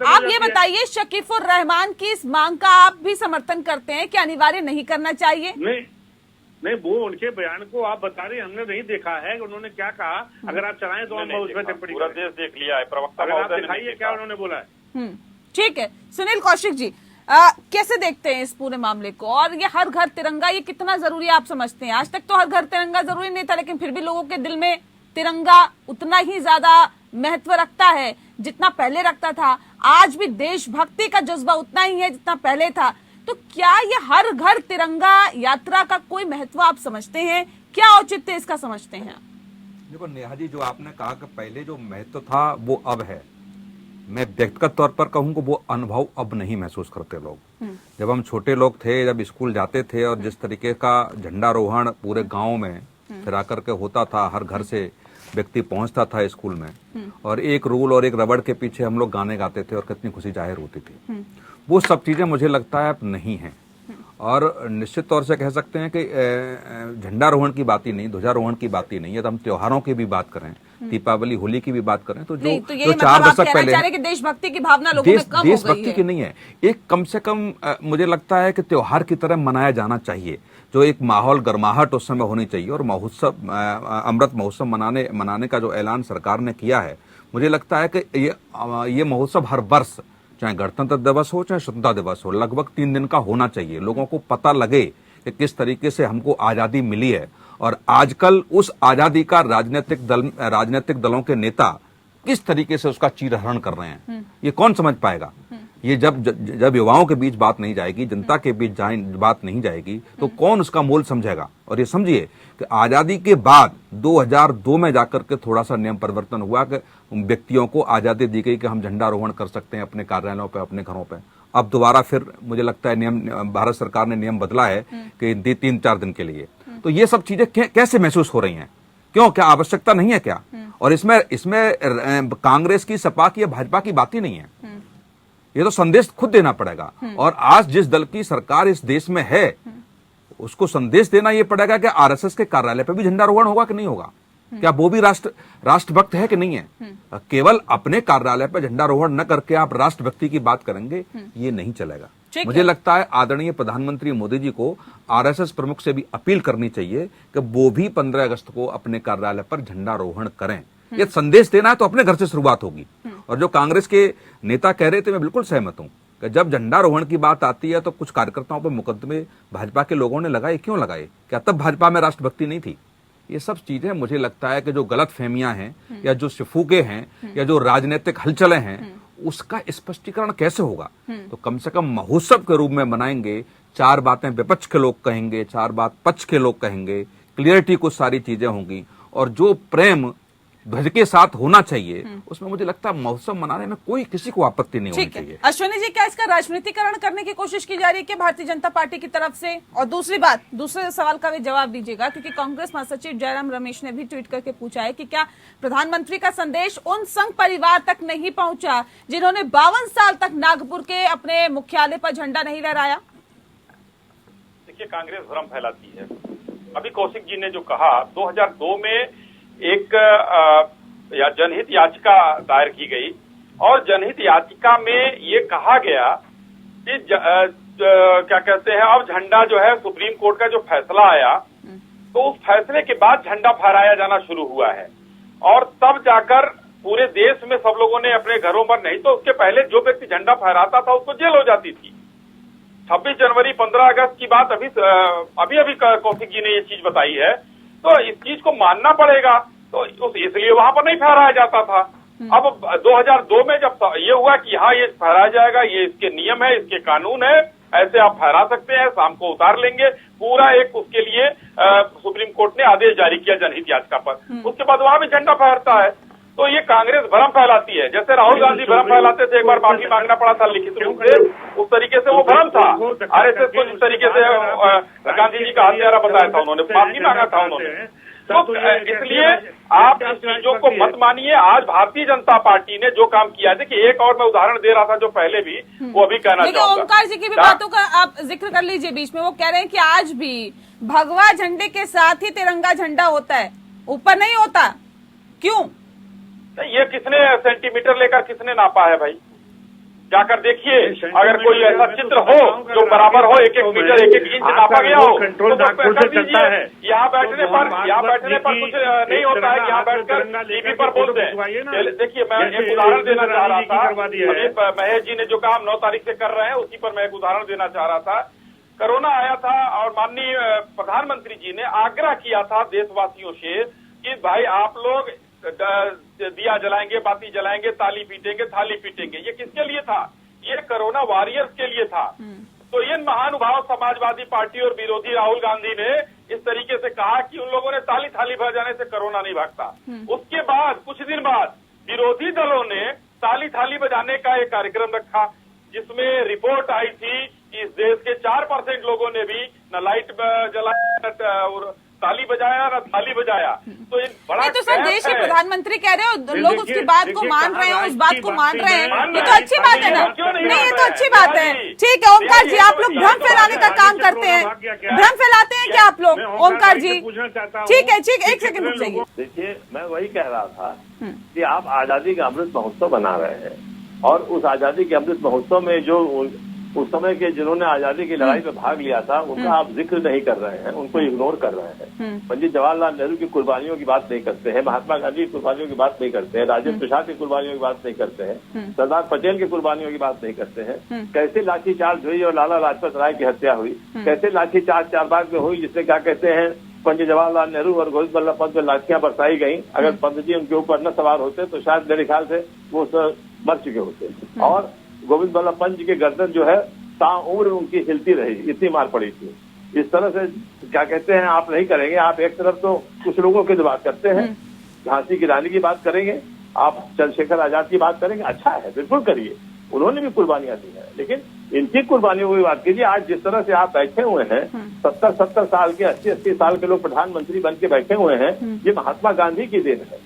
आप ये बताइए, शकीफुर रहमान की इस मांग का आप भी समर्थन करते हैं कि अनिवार्य नहीं करना चाहिए? नहीं, वो उनके बयान को आप बता रहे, हमने नहीं देखा है उन्होंने क्या कहा। अगर आप चलाएं तो हम उसमें टिप्पणी, पूरा देश देख लिया है, प्रवक्ता आप दिखाइए क्या उन्होंने बोला है। ठीक है, सुनील कौशिक जी, कैसे देखते हैं इस पूरे मामले को? और ये हर घर तिरंगा, ये कितना जरूरी आप समझते हैं? आज तक तो हर घर तिरंगा जरूरी नहीं था, लेकिन फिर भी लोगों के दिल में तिरंगा उतना ही ज्यादा महत्व रखता है जितना पहले रखता था। आज भी देशभक्ति का जज्बा उतना ही है जितना पहले था। तो क्या ये हर घर तिरंगा यात्रा का कोई महत्व आप समझते हैं? क्या औचित्य इसका समझते हैं? देखो नेहा जी, जो आपने कहा कि पहले जो महत्व था वो अब है, मैं व्यक्तिगत तौर पर कहूँ कि वो अनुभव अब नहीं महसूस करते लोग। जब हम छोटे लोग थे, जब स्कूल जाते थे, और जिस तरीके का झंडारोहण पूरे गांव में फिर आकर के होता था, हर घर से व्यक्ति पहुंचता था स्कूल में, और एक रूल और एक रबड़ के पीछे हम लोग गाने गाते थे और कितनी खुशी जाहिर होती थी, वो सब चीजें मुझे लगता है अब नहीं है। और निश्चित तौर से कह सकते हैं कि झंडारोहण की बात ही नहीं, ध्वजारोहण की बात ही नहीं है, तो हम त्योहारों की भी बात करें, दीपावली, होली की भी बात करें, तो जो 4 दशक पहले कि देशभक्ति की भावना लोगों में कम हो गई है। देशभक्ति की नहीं है, एक कम से कम मुझे लगता है कि त्योहार की तरह मनाया जाना चाहिए, जो एक माहौल गर्माहट उस समय होनी चाहिए। और महोत्सव, अमृत महोत्सव मनाने का जो ऐलान सरकार ने किया है, मुझे लगता है कि ये महोत्सव हर वर्ष, चाहे गणतंत्र दिवस हो चाहे स्वतंत्रता दिवस हो, लगभग 3 दिन का होना चाहिए। लोगों को पता लगे कि किस तरीके से हमको आजादी मिली है, और आजकल उस आजादी का राजनीतिक दलों के नेता किस तरीके से उसका चीरहरण कर रहे हैं, ये कौन समझ पाएगा? ये जब युवाओं के बीच बात नहीं जाएगी, जनता के बीच बात नहीं जाएगी, तो कौन उसका मोल समझेगा? और ये समझिए कि आजादी के बाद 2002 में जाकर के थोड़ा सा नियम परिवर्तन हुआ कि व्यक्तियों को आजादी दी गई कि हम झंडारोहण कर सकते हैं अपने कार्यालयों पे, अपने घरों पे। अब दोबारा फिर मुझे लगता है भारत सरकार ने नियम बदला है कि 3-4 दिन के लिए। तो ये सब चीजें कैसे महसूस हो रही हैं? क्यों, क्या आवश्यकता नहीं है क्या? और इसमें कांग्रेस की, सपा की या भाजपा की बात ही नहीं है, ये तो संदेश खुद देना पड़ेगा। और आज जिस दल की सरकार इस देश में है, उसको संदेश देना ये पड़ेगा कि आरएसएस के कार्यालय पे भी झंडारोहण होगा कि नहीं होगा, क्या वो भी राष्ट्रभक्त है कि नहीं है? केवल अपने कार्यालय पर झंडारोहण न करके आप राष्ट्रभक्ति की बात करेंगे, ये नहीं चलेगा। मुझे लगता है आदरणीय प्रधानमंत्री मोदी जी को आरएसएस प्रमुख से भी अपील करनी चाहिए कि वो भी 15 अगस्त को अपने कार्यालय पर झंडारोहण करें। ये संदेश देना है तो अपने घर से शुरुआत होगी। और जो कांग्रेस के नेता कह रहे थे, मैं बिल्कुल सहमत हूं कि जब झंडारोहण की बात आती है तो कुछ कार्यकर्ताओं पर मुकदमे भाजपा के लोगों ने लगाए। क्यों लगाए? क्या तब भाजपा में राष्ट्रभक्ति नहीं थी? ये सब चीजें मुझे लगता है कि जो गलत फहमियां हैं, या जो सिफूके हैं, या जो राजनीतिक हलचलें हैं, उसका स्पष्टीकरण कैसे होगा? तो कम से कम महोत्सव के रूप में मनाएंगे, 4 बातें विपक्ष के लोग कहेंगे, 4 बात पक्ष के लोग कहेंगे, क्लियरिटी कुछ सारी चीजें होंगी और जो प्रेम ध्वज के साथ होना चाहिए उसमें मुझे लगता है महोत्सव मनाने में कोई किसी को आपत्ति नहीं होनी चाहिए। अश्विनी जी, क्या इसका राजनीतिकरण करने की कोशिश की जा रही है कि भारतीय जनता पार्टी की तरफ से? और दूसरी बात, दूसरे सवाल का भी जवाब दीजिएगा, क्योंकि कांग्रेस महासचिव जयराम रमेश ने भी ट्वीट करके पूछा है कि क्या प्रधानमंत्री का संदेश उन संघ परिवार तक नहीं पहुंचा जिन्होंने 52 साल तक नागपुर के अपने मुख्यालय पर झंडा नहीं लहराया? देखिए, कांग्रेस भ्रम फैलाती है। अभी कौशिक जी ने जो कहा, 2002 में एक जनहित याचिका दायर की गई और जनहित याचिका में ये कहा गया कि क्या कहते हैं, अब झंडा जो है, सुप्रीम कोर्ट का जो फैसला आया तो उस फैसले के बाद झंडा फहराया जाना शुरू हुआ है और तब जाकर पूरे देश में सब लोगों ने अपने घरों पर, नहीं तो उसके पहले जो व्यक्ति झंडा फहराता था उसको जेल हो जाती थी। 26 जनवरी 15 अगस्त की बात अभी कौशिक जी ने ये चीज बताई है, तो इस चीज को मानना पड़ेगा। तो इसलिए वहां पर नहीं फहराया जाता था। अब 2002 में जब ये हुआ कि हाँ ये फहराया जाएगा, ये इसके नियम है, इसके कानून है, ऐसे आप फहरा सकते हैं, शाम को उतार लेंगे, पूरा एक उसके लिए सुप्रीम कोर्ट ने आदेश जारी किया जनहित याचिका पर। उसके बाद वहां भी झंडा फहरता है। तो ये कांग्रेस भ्रम फैलाती है, जैसे राहुल गांधी भ्रम फैलाते थे, एक बार माफी मांगना पड़ा था लिखित रूप से, उस तरीके से वो भ्रम था। आरएसएस को जिस तरीके से गांधी जी का हत्यारा बताया था, उन्होंने माफी मांगा था उन्होंने। तो इसलिए आप इस चीजों को मत मानिए। आज भारतीय जनता पार्टी ने जो काम किया है, देखिए एक और मैं उदाहरण दे रहा था जो पहले भी, वो अभी कहना चाहूंगा। ओमकार जी की भी बातों का आप जिक्र कर लीजिए बीच में। वो कह रहे हैं कि आज भी भगवा झंडे के साथ ही तिरंगा झंडा होता है, ऊपर नहीं होता। क्यों? ये किसने सेंटीमीटर लेकर किसने नापा है भाई? जाकर देखिए, अगर कोई ऐसा चित्र हो जो बराबर हो, 1-1 मीटर 1-1 इंच नापा गया हो, तो कर दीजिए। यहाँ बैठने पर कुछ नहीं होता है, यहाँ बैठकर टीवी पर बोलते हैं। देखिए, मैं एक उदाहरण देना चाह रहा था, अभी महेश जी ने जो काम 9 तारीख से कर रहे हैं उसी पर मैं एक उदाहरण देना चाह रहा था। कोरोना आया था और माननीय प्रधानमंत्री जी ने आग्रह किया था देशवासियों से कि भाई आप लोग दिया जलाएंगे, बाती जलाएंगे, ताली पीटेंगे, थाली पीटेंगे। ये किसके लिए था? ये कोरोना वॉरियर्स के लिए था। तो इन महानुभाव समाजवादी पार्टी और विरोधी राहुल गांधी ने इस तरीके से कहा कि उन लोगों ने ताली थाली बजाने से कोरोना नहीं भागता। उसके बाद कुछ दिन बाद विरोधी दलों ने ताली थाली बजाने का एक कार्यक्रम रखा, जिसमें रिपोर्ट आई थी कि इस देश के 4% लोगों ने भी न लाइट जलाया और ताली बजाया ना थाली बजाया। तो बड़ा तो सर, देश के प्रधानमंत्री कह रहे हो, लोग उसकी बात को मान रहे हैं, उस बात को मान रहे हैं, ये तो अच्छी बात है ना? नहीं, ये तो अच्छी बात है। ठीक है ओमकार जी, आप लोग भ्रम फैलाने का काम करते हैं, भ्रम फैलाते हैं क्या आप लोग? ओमकार जी, ठीक है, 1 सेकंड रुक जाइए। देखिए, मैं वही कह रहा था कि आप आजादी का अमृत महोत्सव मना रहे हैं और उस आजादी के अमृत महोत्सव में जो उस समय के जिन्होंने आजादी की लड़ाई में भाग लिया था उनका आप जिक्र नहीं कर रहे हैं, उनको इग्नोर कर रहे हैं। पंडित जवाहरलाल नेहरू की कुर्बानियों की बात नहीं करते हैं, महात्मा गांधी की कुर्बानियों की बात नहीं करते हैं, राजेंद्र प्रसाद की कुर्बानियों की बात नहीं करते हैं, सरदार पटेल की कुर्बानियों की बात नहीं करते हैं। कैसे लाठीचार्ज हुई और लाला लाजपत राय की हत्या हुई, कैसे लाठीचार्ज चारबाग में हुई, जिससे क्या कहते हैं पंडित जवाहरलाल नेहरू और गोविंद बल्लभ पंत में लाठियां बरसाई गई। अगर पंत जी उनके ऊपर न सवार होते तो शायद मेरे ख्याल से वो मर चुके होते। और गोविंद बल्लभ पंत जी के गर्दन जो है ताउम्र उनकी हिलती रही, इतनी मार पड़ी थी। इस तरह से क्या कहते हैं आप नहीं करेंगे। आप एक तरफ तो कुछ लोगों की बात करते हैं, झांसी की रानी की बात करेंगे, आप चंद्रशेखर आजाद की बात करेंगे, अच्छा है, बिल्कुल करिए, उन्होंने भी कुर्बानियां दी है, लेकिन इनकी कुर्बानियों की बात कीजिए। आज जिस तरह से आप बैठे हुए हैं, 70-70 साल के 80-80 साल के लोग प्रधानमंत्री बन के बैठे हुए हैं, ये महात्मा गांधी की देन है।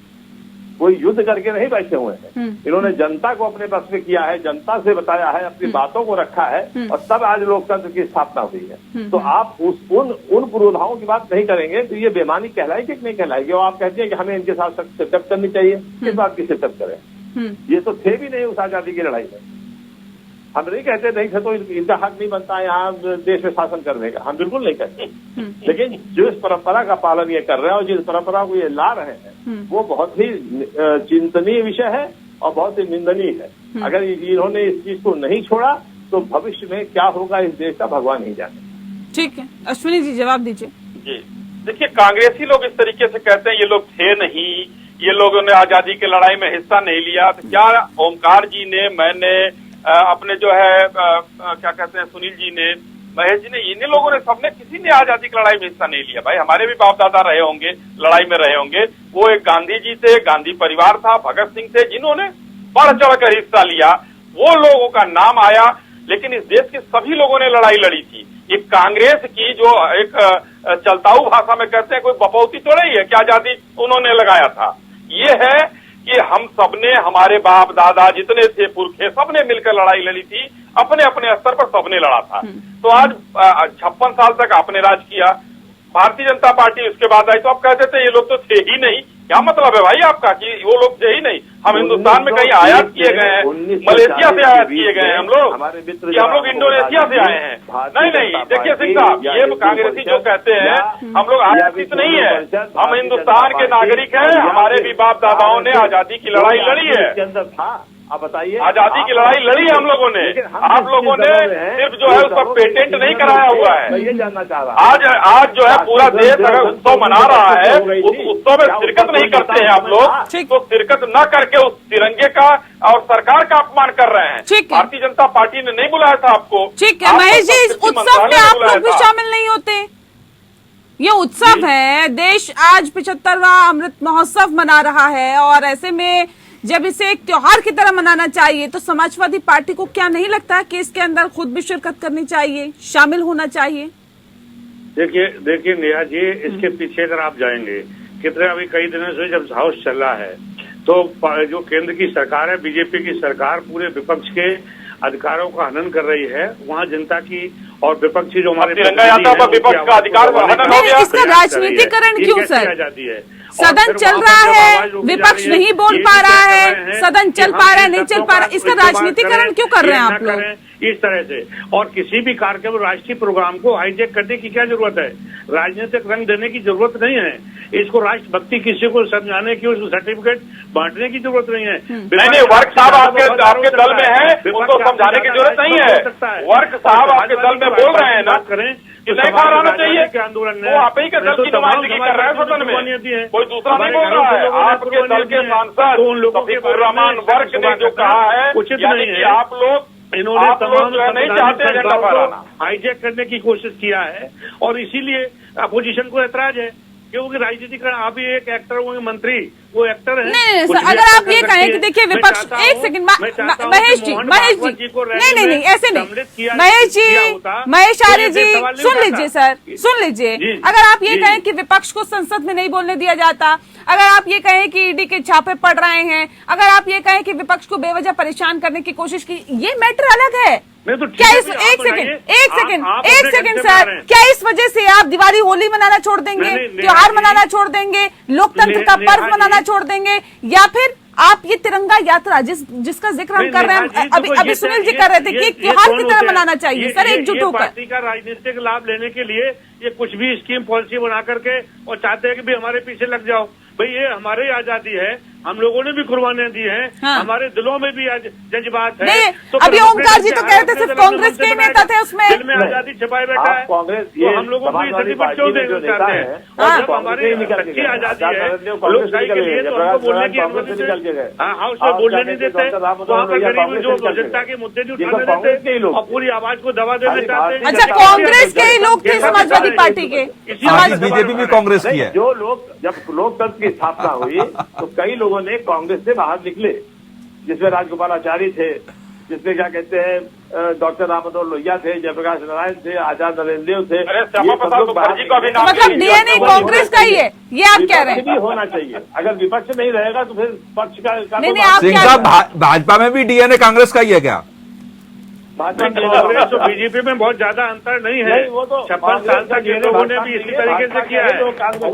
कोई युद्ध करके नहीं बैठे हुए हैं, इन्होंने जनता को अपने बस में किया है, जनता से बताया है, अपनी बातों को रखा है और तब आज लोकतंत्र की स्थापना हुई है। तो आप उन पुरोधाओं की बात नहीं करेंगे तो ये बेमानी कहलाएगी कि नहीं कहलाएगी? और आप कहते हैं कि हमें इनके साथ शिरकत करनी चाहिए, किस बात की शिरकत करें? ये तो थे भी नहीं उस आजादी की लड़ाई में। हम नहीं कहते नहीं थे तो इनका हक नहीं बनता यहाँ देश में शासन करने का, हम बिल्कुल नहीं कहते। लेकिन जो इस परंपरा का पालन ये कर रहे हैं और जिस परंपरा को ये ला रहे हैं वो बहुत ही चिंतनीय विषय है और बहुत ही निंदनीय है। अगर इन्होंने इस चीज को नहीं छोड़ा तो भविष्य में क्या होगा इस देश का भगवान ही जाने। ठीक है, अश्विनी जी जवाब दीजिए। जी देखिए, कांग्रेसी लोग इस तरीके से कहते हैं ये लोग थे नहीं, ये लोगों ने आजादी की लड़ाई में हिस्सा नहीं लिया। तो क्या ओमकार जी ने, मैंने, अपने जो है क्या कहते हैं सुनील जी ने, महेश जी ने, इन्हीं लोगों ने, सबने, किसी ने आजादी की लड़ाई में हिस्सा नहीं लिया भाई। हमारे भी बाप दादा रहे होंगे, लड़ाई में रहे होंगे। वो एक गांधी जी थे, गांधी परिवार था, भगत सिंह थे, जिन्होंने बढ़ चढ़कर हिस्सा लिया, वो लोगों का नाम आया। लेकिन इस देश के सभी लोगों ने लड़ाई लड़ी थी। एक कांग्रेस की जो एक चलताऊ भाषा में कहते हैं, कोई बपौती तो नहीं है कि आजादी उन्होंने लगाया था। ये है कि हम सबने, हमारे बाप दादा जितने थे पुरखे, सबने मिलकर लड़ाई लड़ी थी, अपने अपने स्तर पर सबने लड़ा था। तो आज 56 साल तक आपने राज किया, भारतीय जनता पार्टी उसके बाद आई, तो आप कहते थे ये लोग तो थे ही नहीं। क्या मतलब है भाई आपका कि वो लोग थे ही नहीं? हम हिंदुस्तान में कहीं आयात किए गए हैं, मलेशिया से आयात किए गए हैं हम लोग, कि हम लोग इंडोनेशिया से आए हैं? नहीं, देखिए सिंह साहब, ये कांग्रेसी जो कहते हैं हम लोग आयातित नहीं है, हम हिंदुस्तान के नागरिक हैं। हमारे भी बाप दादाओं ने आजादी की लड़ाई लड़ी है, आप बताइए, आजादी की लड़ाई लड़ी है हम लोगों ने। आप लोगों ने सिर्फ जो है उसका पेटेंट नहीं कराया हुआ है। ये जानना चाह रहा आज जो है पूरा देश अगर उत्सव मना रहा है, उस उत्सव में शिरकत नहीं करते हैं आप लोग, तो शिरकत न करके उस तिरंगे का और सरकार का अपमान कर रहे हैं। भारतीय जनता पार्टी ने नहीं बुलाया था आपको। ठीक है महेश जी, इस उत्सव में आप लोग भी शामिल नहीं होते? ये उत्सव है, देश आज 75वां अमृत महोत्सव मना रहा है, और ऐसे में जब इसे एक त्योहार की तरह मनाना चाहिए, तो समाजवादी पार्टी को क्या नहीं लगता कि इसके अंदर खुद भी शिरकत करनी चाहिए, शामिल होना चाहिए? देखिए नेहा जी, इसके पीछे अगर आप जाएंगे, कितने अभी कई दिनों से जब हाउस चल रहा है, तो जो केंद्र की सरकार है, बीजेपी की सरकार, पूरे विपक्ष के अधिकारों का हनन कर रही है। वहाँ जनता की और विपक्षी जो हमारे तिरंगा यात्रा पर विपक्ष का अधिकार हनन हो गया। इसका राजनीतिकरण क्यों सर? है सदन चल रहा है, विपक्ष नहीं बोल पा रहा है, सदन चल पा रहा है, नहीं चल पा रहा, इसका राजनीतिकरण क्यों कर रहे हैं आप लोग? इस तरह से, और किसी भी कार्यक्रम, राष्ट्रीय प्रोग्राम को हाईजैक करने की क्या जरूरत है? राजनीतिक रंग देने की जरूरत नहीं है। इसको राष्ट्रभक्ति किसी को समझाने की, उसको सर्टिफिकेट बांटने की जरूरत नहीं है। नहीं, वर्क साहब आपके दल में है, उनको समझाने की जरूरत नहीं है। वर्क साहब आपके दल में बोल रहे हैं ना, करें कि नहीं बाहर आना चाहिए के आंदोलन वो आप ही के दल की नुमाइंदगी कर रहे हैं सदन में, कोई दूसरा नहीं बोल रहा है। आपके दल के सांसद शफीकुर रहमान वर्क ने जो कहा है, उचित यानी नहीं कि है। आप लोग इन्होंने तमाम नहीं चाहते झंडा फहराना, हाईजैक करने की कोशिश किया है, और इसीलिए अपोजिशन को ऐतराज है। क्योंकि राजनीतिक, आप भी एक एक्टर होंगे, मंत्री, वो एक्टर है। नहीं सर, अगर आप ये कहें कि देखिए विपक्ष, एक सेकंड महेश जी, नहीं ऐसे नहीं, महेश आर्य जी सुन लीजिए सर, सुन लीजिए। अगर आप ये कहें कि विपक्ष को संसद में नहीं बोलने दिया जाता, अगर आप ये कहें कि ईडी के छापे पड़ रहे हैं, अगर आप ये कहें कि विपक्ष को बेवजह परेशान करने की कोशिश की, ये मैटर अलग है। तो क्या इस एक सेकंड सर, क्या इस वजह से आप दिवाली होली मनाना छोड़ देंगे, त्योहार मनाना छोड़ देंगे, लोकतंत्र का पर्व मनाना छोड़ देंगे, या फिर आप ये तिरंगा यात्रा जिसका जिक्र हम कर रहे हैं, अभी सुनील जी कर रहे थे कि त्योहार की तरह मनाना चाहिए सर, एकजुट होकर? पार्टी का राजनीतिक लाभ लेने के लिए ये कुछ भी स्कीम पॉलिसी बना करके और चाहते हैं कि भी हमारे पीछे लग जाओ। भाई ये हमारी आजादी है, हम लोगों ने भी कुर्बानियां दी हैं, हाँ। हमारे दिलों में भी जज्बात है। तो अभी ओमकार जी तो कहते सिर्फ कांग्रेस के नेता थे उसमें, दिल में आजादी छुपाए बैठा है कांग्रेस, तो हम लोगों को ये सर्टिफिकेट क्यों देना चाहते हैं? और जब हमारी सच्ची आजादी है लोकशाही के लिए, तो हमको बोलने की अनुमति, हाउस में बोलने नहीं देते, वहाँ पर गरीब जो जनता के मुद्दे नहीं उठाने देते और पूरी आवाज को दबा देना चाहते हैं। अच्छा, कांग्रेस के ही लोग थे समाजवादी पार्टी के? बीजेपी भी कांग्रेस की है। जो लोग, जब लोकतंत्र की स्थापना हुई तो कई लोगों ने कांग्रेस से बाहर निकले, जिसमें राजगोपालाचारी थे, जिसमें क्या कहते हैं डॉक्टर राममनोहर लोहिया थे, जयप्रकाश नारायण थे, आजाद नरेंद्र थे। मतलब डीएनए कांग्रेस का ही है, ये आप कह रहे हैं? भी होना चाहिए, अगर विपक्ष नहीं रहेगा तो फिर पक्ष का नहीं, आप सिंह साहब, भाजपा में भी डीएनए कांग्रेस का ही है क्या? कांग्रेस तो बीजेपी में बहुत ज्यादा अंतर नहीं है। 56 साल तक ये लोगों ने भी इसी तरीके से किया है, वो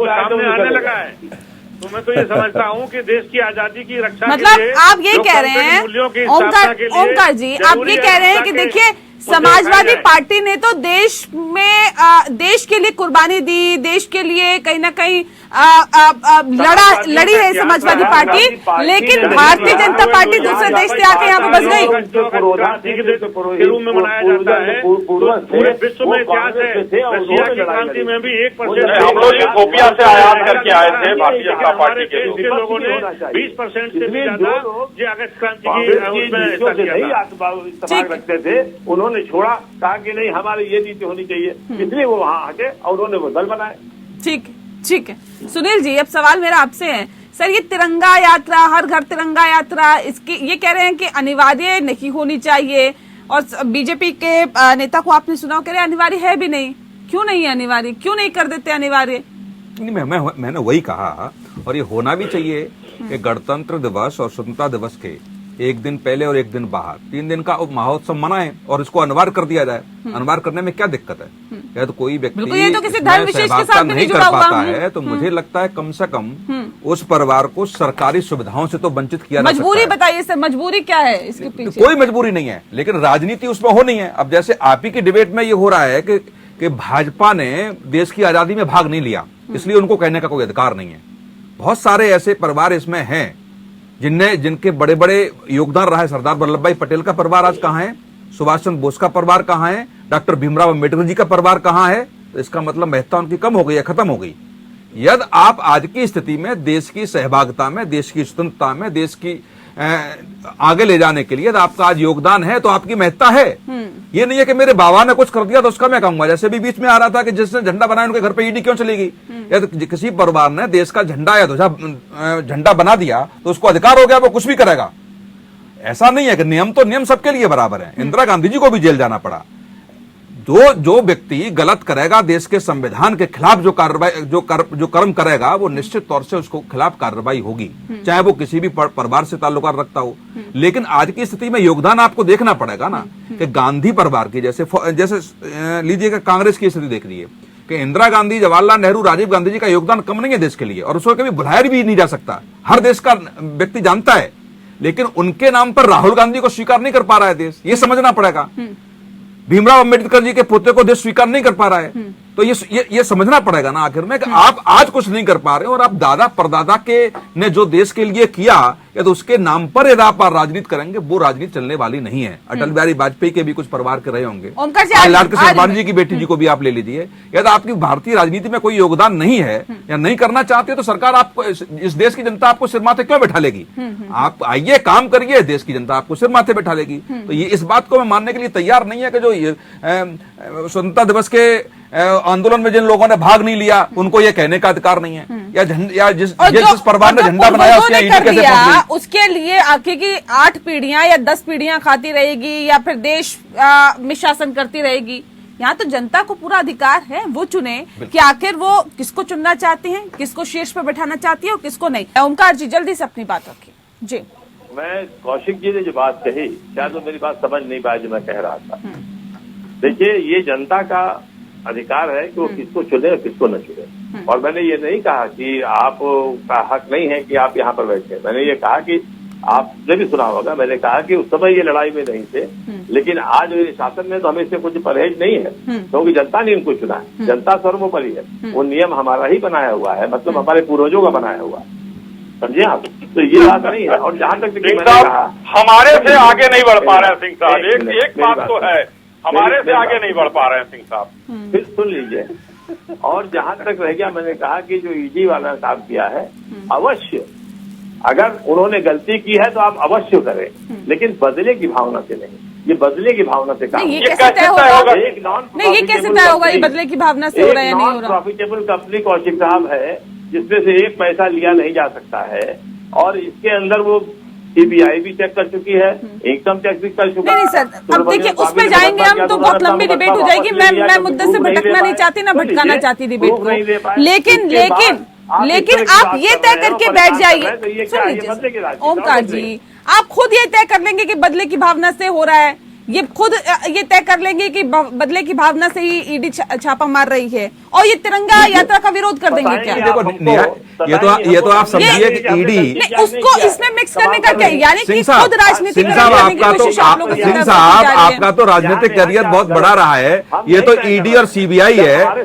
सामने आने लगा है। तो मैं तो ये समझता हूँ कि देश की आजादी की रक्षा, मतलब आप ये कह रहे हैं ओमकार जी, आप ये कह रहे हैं कि देखिए समाजवादी पार्टी ने तो देश में देश के लिए कुर्बानी दी, देश के लिए कहीं ना कहीं लड़ी है समाजवादी पार्टी, लेकिन भारतीय जनता पार्टी दूसरे देश से आके यहाँ पे बस गई। के रूप में मनाया जाता है, पूरे विश्व में इतिहास है। रशिया की क्रांति में भी 1% हम लोग इथियोपिया से आयात करके आए थे, भारतीय जनता पार्टी के लोगों ने 20% से भी ज्यादा जो अगस्त क्रांति की उसमें रखते थे, उन्होंने उन्होंने छोड़ा, कहा कि नहीं हमारी ये नीति होनी चाहिए, इसलिए वो वहां हटे और उन्होंने वो दल बनाए। ठीक है सुनील जी, अब सवाल मेरा आपसे है सर, ये तिरंगा यात्रा, हर घर तिरंगा यात्रा, इसकी ये कह रहे हैं कि अनिवार्य नहीं होनी चाहिए, और बीजेपी के नेता को आपने सुना कह रहे अनिवार्य है भी नहीं। क्यों नहीं है अनिवार्य, क्यों नहीं कर देते अनिवार्य? नहीं, मैंने वही कहा, और ये होना भी चाहिए कि गणतंत्र दिवस और स्वतंत्रता दिवस के एक दिन पहले और एक दिन बाहर 3 दिन का महोत्सव मनाएं और इसको अनिवार्य कर दिया जाए। अनिवार्य करने में क्या दिक्कत है? या तो कोई व्यक्ति ये तो किसी धर्म विशेष के साथ नहीं कर पाता है, तो मुझे लगता है कम से कम उस परिवार को सरकारी सुविधाओं से तो वंचित किया जा सकता है। मजबूरी बताइए सर, मजबूरी क्या है इसके पीछे? कोई मजबूरी नहीं है, लेकिन राजनीति उसमें होनी है। अब जैसे आप ही की डिबेट में ये हो रहा है कि भाजपा ने देश की आजादी में भाग नहीं लिया, इसलिए उनको कहने का कोई अधिकार नहीं है। बहुत सारे ऐसे परिवार इसमें हैं जिनके बड़े बड़े योगदान रहा है। सरदार वल्लभ भाई पटेल का परिवार आज कहां है? सुभाष चंद्र बोस का परिवार कहां है? डॉक्टर भीमराव अम्बेडकर जी का परिवार कहां है? तो इसका मतलब महत्ता उनकी कम हो गई है, खत्म हो गई। यदि आप आज की स्थिति में देश की सहभागिता में, देश की स्वतंत्रता में, देश की आगे ले जाने के लिए यदि आपका आज योगदान है तो आपकी महत्ता है। ये नहीं है कि मेरे बाबा ने कुछ कर दिया तो उसका मैं कहूंगा। जैसे भी बीच में आ रहा था कि जिसने झंडा बनाया उनके घर पे ईडी क्यों चलेगी? या तो किसी परिवार ने देश का झंडा या ध्वजा झंडा बना दिया तो उसको अधिकार हो गया, वो कुछ भी करेगा। ऐसा नहीं है कि नियम तो नियम सबके लिए बराबर है। इंदिरा गांधी जी को भी जेल जाना पड़ा। जो व्यक्ति गलत करेगा, देश के संविधान के खिलाफ जो कार्रवाई जो कर्म करेगा, वो निश्चित तौर से उसको खिलाफ कार्रवाई होगी, चाहे वो किसी भी परिवार से ताल्लुकात रखता हो। लेकिन आज की स्थिति में योगदान आपको देखना पड़ेगा ना, कि गांधी परिवार की जैसे लीजिएगा कांग्रेस की स्थिति देख लीजिए कि इंदिरा गांधी, जवाहरलाल नेहरू, राजीव गांधी जी का योगदान कम नहीं है देश के लिए, और उसको कभी भुलाया भी नहीं जा सकता। हर देश का व्यक्ति जानता है, लेकिन उनके नाम पर राहुल गांधी को स्वीकार नहीं कर पा रहा है देश, ये समझना पड़ेगा। भीमराव अंबेडकर जी के पोते को देश स्वीकार नहीं कर पा रहा है, तो ये समझना पड़ेगा ना आखिर में कि आप आज कुछ नहीं कर पा रहे और आप दादा परदादा के ने जो देश के लिए किया, या तो उसके नाम पर यदि आप राजनीति करेंगे, वो राजनीति चलने वाली नहीं है। अटल बिहारी वाजपेयी के भी कुछ परिवार के रहे होंगे, लाल कृष्ण आडवाणी जी की बेटी जी को भी आप ले लीजिए। यदि आपकी भारतीय राजनीति में कोई योगदान नहीं है या नहीं करना चाहते हो, तो सरकार आपको, इस देश की जनता आपको सिर माथे क्यों बैठा लेगी? आप आइए, काम करिए, देश की जनता आपको सिर माथे बैठा लेगी। तो ये इस बात को मैं मानने के लिए तैयार नहीं है कि जो स्वतंत्रता दिवस के आंदोलन में जिन लोगों ने भाग नहीं लिया उनको ये कहने का अधिकार नहीं है, या जिस परिवार ने झंडा बनाया उसके ईडी कैसे पहुंच गई? उसके लिए आगे की 8 पीढ़ियां या 10 पीढ़ियां खाती रहेगी, या फिर देश में शासन करती रहेगी। यहाँ तो जनता को पूरा अधिकार है, वो चुने कि आखिर वो किसको चुनना चाहती हैं, किसको शीर्ष पर बैठाना चाहती है और किसको नहीं। ओमकार जी जल्दी से अपनी बात रखिए जी। मैं कौशिक जी ने जो बात कही, शायद तो मेरी बात समझ नहीं पाया जो मैं कह रहा था। देखिए, ये जनता का अधिकार है कि वो किसको चुने और किसको न चुने। और मैंने ये नहीं कहा कि आपका हक नहीं है कि आप यहाँ पर बैठे। मैंने ये कहा कि आपने भी सुना होगा, मैंने कहा कि उस समय ये लड़ाई में नहीं थे, लेकिन आज मेरे शासन में तो हमें इससे कुछ परहेज नहीं है, क्योंकि जनता ने इनको चुना है। जनता सर्वोपरि है, वो नियम हमारा ही बनाया हुआ है, मतलब हमारे पूर्वजों का बनाया हुआ है, समझे आप? तो ये बात नहीं है। और जहाँ तक मैंने कहा, हमारे से आगे नहीं बढ़ पा रहे हैं सिंह साहब, एक बात तो है, हमारे से आगे नहीं बढ़ पा रहे हैं सिंह साहब। फिर सुन लीजिए। और जहां तक रह गया, मैंने कहा कि जो ईडी वाला काम किया है, अवश्य अगर उन्होंने गलती की है तो आप अवश्य करें, लेकिन बदले की भावना से नहीं। ये बदले की भावना से काम, ये कैसे तय होगा? नहीं, ये कैसे तय होगा? ये बदले की भावना से हो रहा है या नहीं हो रहा? प्रॉफिटेबल कंपनी कौशिक साहब है, जिसमें से 1 पैसा लिया नहीं जा सकता है, और इसके अंदर वो सीबीआई भी चेक कर चुकी है, इनकम टैक्स भी कर चुका है। नहीं सर, अब देखिए उसमें जाएंगे हम तो बहुत लंबी डिबेट हो जाएगी। मैं मुद्दे से भटकना नहीं चाहती, ना भटकाना चाहती डिबेट को, लेकिन आप ये तय करके बैठ जाइए। सुन लीजिए ओमकार जी, आप खुद ये तय कर लेंगे कि बदले की भावना से हो रहा है, ये खुद ये तय कर लेंगे कि बदले की भावना से ही ईडी छापा मार रही है, और ये तिरंगा यात्रा का विरोध कर देंगे क्या? ये तो आप समझिए कि ईडी उसको इसमें मिक्स करने का क्या, यानी कि खुद राजनीति आपका तो राजनीतिक करियर बहुत बड़ा रहा है। ये तो ईडी और सीबीआई है।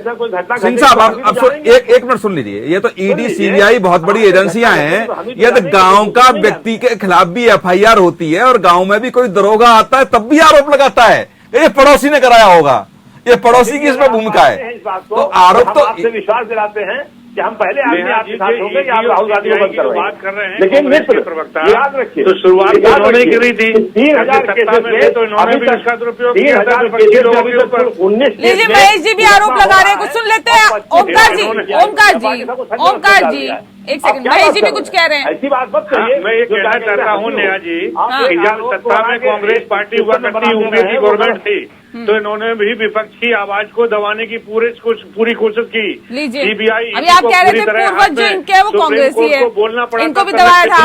सिंह साहब आप एक मिनट सुन लीजिए। ये तो ईडी सीबीआई बहुत बड़ी एजेंसियां हैं। ये तो गांव का व्यक्ति के खिलाफ भी एफआईआर होती है, और गांव में भी कोई दरोगा आता है तब भी आरोप लगाता है ये पड़ोसी ने कराया होगा। ये पड़ोसी की इसमें भूमिका है। तो आरोप तो आपसे विश्वास दिलाते हैं कि हम पहले आदमी आपके साथ होंगे कि आप राहुल गांधी को बंद बात कर रहे हैं। लेकिन मित्र प्रवक्ता याद रखिए, तो शुरुआत तो उन्होंने करी थी 3000 सत्ता में थे, तो इन्होंने भी उसका दुरुपयोग किया था 3000 विपक्षी लोगों के ऊपर। 19 लीजिए, महेश जी भी आरोप लगा रहे हैं, कुछ सुन लेते हैं। ओमकार जी, ओमकार जी एक सेकंड, महेश जी भी कुछ कह रहे हैं। ऐसी बात मत करिए। मैं ये कहना चाहता हूँ नेहा जी कि जब सत्ता में कांग्रेस पार्टी हुआ करती, उम्मीद की गवर्नमेंट थी, तो इन्होंने भी विपक्ष की आवाज को दबाने की पूरी कोशिश की। लीजिए, सीबीआई अभी आप कह रहे थे पूर्वज जो इनके हैं वो कांग्रेसी है, बोलना पड़ा, इनको भी दबाया था।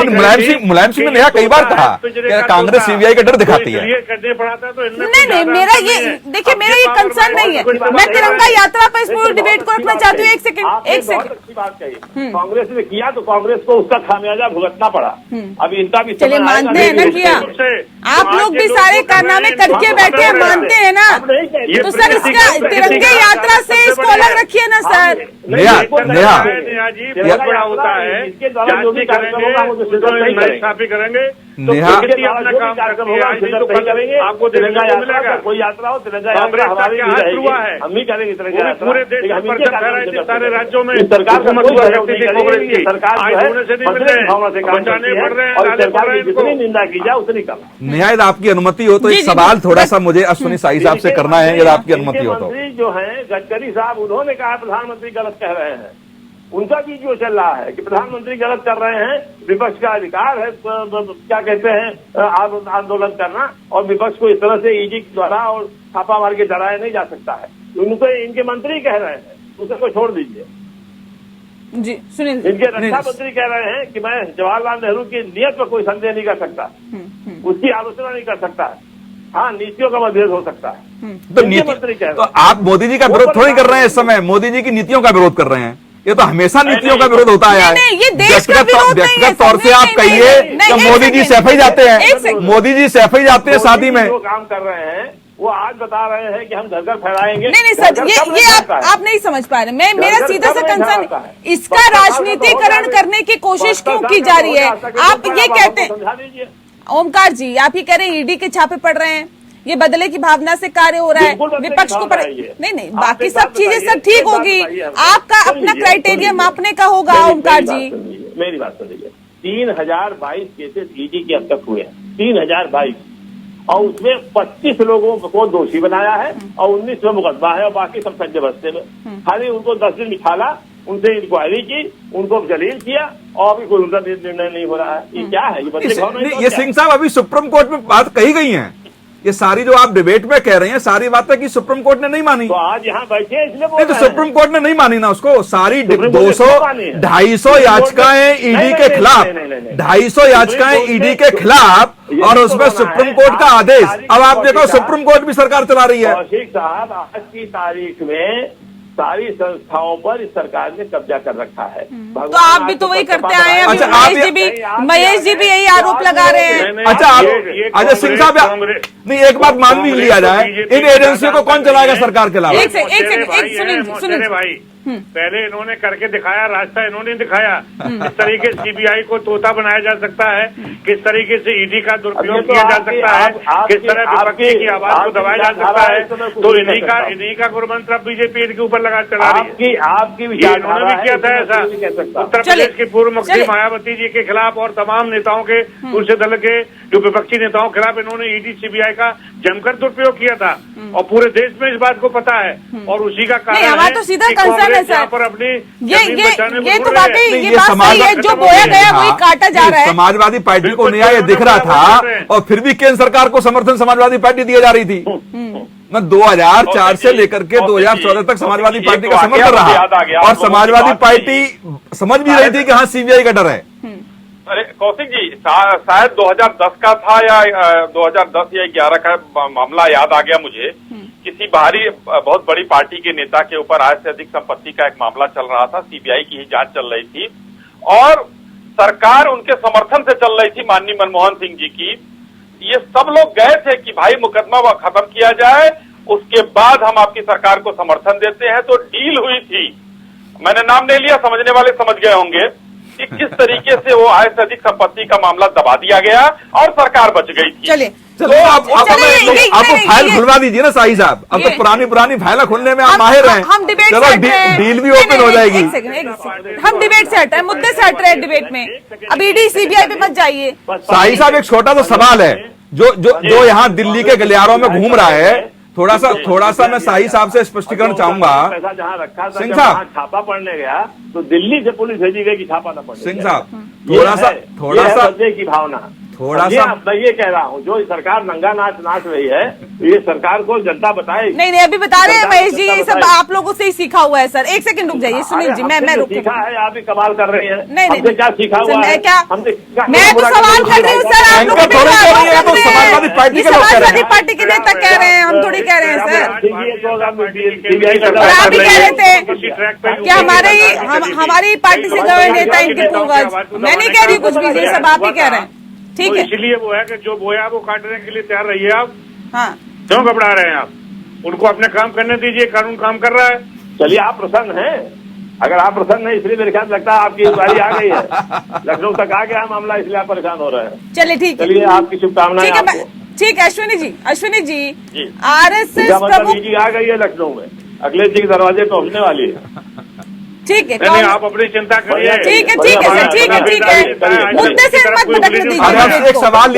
मुलायम सिंह ने नेहा कई बार कहा कि कांग्रेस सीबीआई का डर दिखाती है। करने पड़ा था तो नहीं, मेरा ये देखिए, मेरा ये कंसर्न नहीं है। मैं तिरंगा यात्रा पर इस पूरी डिबेट को रखना चाहती हूँ। एक सेकंड। अच्छी बात कही, कांग्रेस ने किया तो कांग्रेस को उसका खामियाजा भुगतना पड़ा। अभी इनका भी चलिए, मानते हैं ना किया, आप लोग भी सारे कारनामे करके बैठे हैं, मानते हैं ना, तो सर इसका तिरंगे यात्रा से इसको अलग रखिए ना सर। नेहा जी बहुत बड़ा होता है, स्थापित करेंगे नेहा अपना काम करेंगे, आपको तिरंगा मिलेगा। कोई यात्रा हो, तिरंगा कांग्रेस यात्रा हमारी का हुआ है, हम ही करेंगे तिरंगा यात्रा पूरे देश में परचम फहराए थे, सारे राज्यों में सरकार का कोई सहयोग नहीं करेगी। कांग्रेस की सरकार आज होने से नहीं मिल रहे हैं, भावना से काम करती है और सरकार की जितनी निंदा की जाए उतनी कम। निहायत आपकी अनुमति हो तो एक सवाल थोड़ा सा मुझे अश्विनी साई साहब से करना है, यदि आपकी अनुमति हो तो। मंत्री जो हैं गडकरी साहब, उन्होंने कहा प्रधानमंत्री गलत कह रहे हैं। उनका भी जो चल रहा है कि प्रधानमंत्री गलत कर रहे हैं, विपक्ष का अधिकार है क्या कहते हैं आंदोलन करना, और विपक्ष को इस तरह से ईडी द्वारा और छापा मार के डराया नहीं जा सकता है। उनको इनके मंत्री कह रहे हैं, उसको छोड़ दीजिए जी। सुनील, इनके रक्षा मंत्री कह रहे हैं कि मैं जवाहरलाल नेहरू की नीयत पर कोई संदेह नहीं कर सकता, उसकी आलोचना नहीं कर सकता है, हाँ नीतियों का मतभेद हो सकता है। तो मंत्री कह रहे हैं, तो आप मोदी जी का विरोध थोड़ी कर रहे हैं इस समय, मोदी जी की नीतियों का विरोध कर रहे हैं। ये तो हमेशा नीतियों का विरोध होता है। व्यक्तिगत तौर से आप कहिए जब मोदी जी सैफई जाते हैं, मोदी जी सैफई जाते हैं शादी में, जो काम कर रहे हैं वो आज बता रहे हैं कि हम घर घर फैलाएंगे। नहीं सर, ये आप नहीं समझ पा रहे। मेरा सीधा सा कंसर्न, इसका राजनीतिकरण करने की कोशिश क्यों की जा रही है? आप ये कहते हैं ओमकार जी, आप ये कह रहे हैं ईडी के छापे पड़ रहे हैं, ये बदले की भावना से कार्य हो रहा है, विपक्ष को नहीं, बाकी सब चीजें सब ठीक होगी, आपका अपना क्राइटेरिया मापने का होगा। ओमकार जी मेरी बात सुनिए, 3022 केसेस ईडी के अब तक हुए हैं, 3022, और उसमें 25 लोगों को दोषी बनाया है और 19 में मुकदमा है और बाकी सब सज्जे बस्ते में। खाली उनको 10 दिन निकाला, उनसे इंक्वायरी की, उनको जलील किया और अभी कोई उनका निर्णय नहीं हो रहा है। ये क्या है? ये सिंह साहब अभी सुप्रीम कोर्ट में बात कही गई है, ये सारी जो आप डिबेट में कह रहे हैं सारी बातें कि सुप्रीम कोर्ट ने नहीं मानी, तो आज यहाँ बैठे इसलिए नहीं, तो सुप्रीम कोर्ट ने नहीं मानी ना उसको। सारी 200-250 याचिकाएं ईडी के खिलाफ, 250 याचिकाएं ईडी के खिलाफ, और उसमें सुप्रीम कोर्ट का आदेश। अब आप देखो सुप्रीम कोर्ट भी सरकार चला रही है। कौशिक साहब, आज की तारीख में सारी संस्थाओं पर इस सरकार ने कब्जा कर रखा है। तो आप भी तो वही करते आए हैं। अच्छा, महेश जी भी यही आरोप लगा रहे हैं। अच्छा, अच्छा सिंह साहब, नहीं एक बात मान भी लिया जाए, इन एजेंसियों को कौन चलाएगा सरकार के अलावा? एक सुनिए भाई, पहले इन्होंने करके दिखाया, रास्ता इन्होंने दिखाया किस तरीके से सीबीआई को तोता बनाया जा सकता है, किस तरीके से ईडी का दुरुपयोग किया जा सकता है, किस तरह विपक्षी की आवाज को दबाया जा सकता है। तो इन्हीं का गुरमंत्र अब बीजेपी के ऊपर लगा चला रही है। आपकी इन्होंने भी किया था ऐसा उत्तर प्रदेश की पूर्व मुख्यमंत्री मायावती जी के खिलाफ और तमाम नेताओं के, दूसरे दल के जो विपक्षी नेताओं के खिलाफ इन्होंने ईडी सीबीआई का जमकर दुरुपयोग किया था और पूरे देश में इस बात को पता है। और उसी का कारण है तो सीधा कंसर्न है सर, पर अपनी ये तो वाकई ये बात सही है, जो बोया गया वही काटा जा रहा है। समाजवादी पार्टी को नया ये दिख रहा था और फिर भी केंद्र सरकार को समर्थन समाजवादी पार्टी दिया जा रही थी। मैं 2004 से लेकर के 2014 तक समाजवादी पार्टी का समर्थन रहा और समाजवादी पार्टी समझ भी रही थी कि हाँ सीबीआई का डर है। अरे कौशिक जी, शायद 2010 का था या 2010 या 11 का मामला याद आ गया मुझे। किसी बाहरी बहुत बड़ी पार्टी के नेता के ऊपर आय से अधिक संपत्ति का एक मामला चल रहा था, सीबीआई की ही जांच चल रही थी और सरकार उनके समर्थन से चल रही थी, माननीय मनमोहन सिंह जी की। ये सब लोग गए थे कि भाई मुकदमा वह खत्म किया जाए, उसके बाद हम आपकी सरकार को समर्थन देते हैं। तो डील हुई थी, मैंने नाम नहीं लिया, समझने वाले समझ गए होंगे कि किस तरीके से वो आय से अधिक संपत्ति का मामला दबा दिया गया और सरकार बच गई थी। चलिए चलो आप चलिए, फाइल खुलवा दीजिए ना शाही साहब, अब तो पुरानी फाइल खोलने में आप माहिर हैं। हम डिबेट चलो डील भी ओपन हो जाएगी। एक सेकंड, हम डिबेट से हट रहे हैं, मुद्दे से हट रहे हैं डिबेट में। अब ईडी सीबीआई पे मत जाइए। शाही साहब एक छोटा सा सवाल है, जो यहाँ दिल्ली के गलियारों में घूम रहा है, थोड़ा सा मैं शाही साहब से स्पष्टीकरण चाहूंगा। पैसा जहाँ रखा था, सिंह साहब, छापा पड़ने गया तो दिल्ली से पुलिस भेजी गई कि छापा न पड़े। सिंह साहब, थोड़ा सा बदले की भावना, थोड़ा सा मैं ये कह रहा हूँ, जो सरकार नंगा नाच नाच रही है, ये सरकार को जनता बताए। नहीं अभी बता रहे हैं महेश जी, ये सब आप लोगों से ही सीखा हुआ है सर। एक सेकंड रुक जाइए, सुनील जी, मैं रुक सीखा है, आप भी कमाल कर रही है। नहीं क्या सीखा हुआ है? मैं तो सवाल कर रही हूँ सर, आप लोग समाजवादी पार्टी के नेता कह रहे हैं, हम थोड़ी कह रहे हैं सर। आप ही कह रहे थे कि हमारी पार्टी से गए नेता इनके पूर्वज। मैं नहीं कह रही कुछ भी, ये सब आप ही कह रहे हैं। ठीक है, इसलिए वो है कि जो बोया वो काटने के लिए तैयार रहिए आप। हाँ, क्यों घबरा रहे हैं आप? उनको अपने काम करने दीजिए, कानून काम कर रहा है। चलिए, आप प्रसन्न हैं? अगर आप प्रसन्न नहीं, इसलिए मेरे ख्याल लगता है आपकी बारी आ गई है, लखनऊ तक आ गया मामला, इसलिए आप परेशान हो रहे हैं। चलिए ठीक है, चलिए आपकी शुभकामनाएं आपको। ठीक है अश्विनी जी आरएसएस मतलब ईडी आ गई है लखनऊ में, अगले जी के दरवाजे पहुंचने वाली है। ठीक है, नहीं आप अपनी चिंता करिए। ठीक है सर, ठीक है, मुद्दे से मत भटकने दीजिए। एक सवाल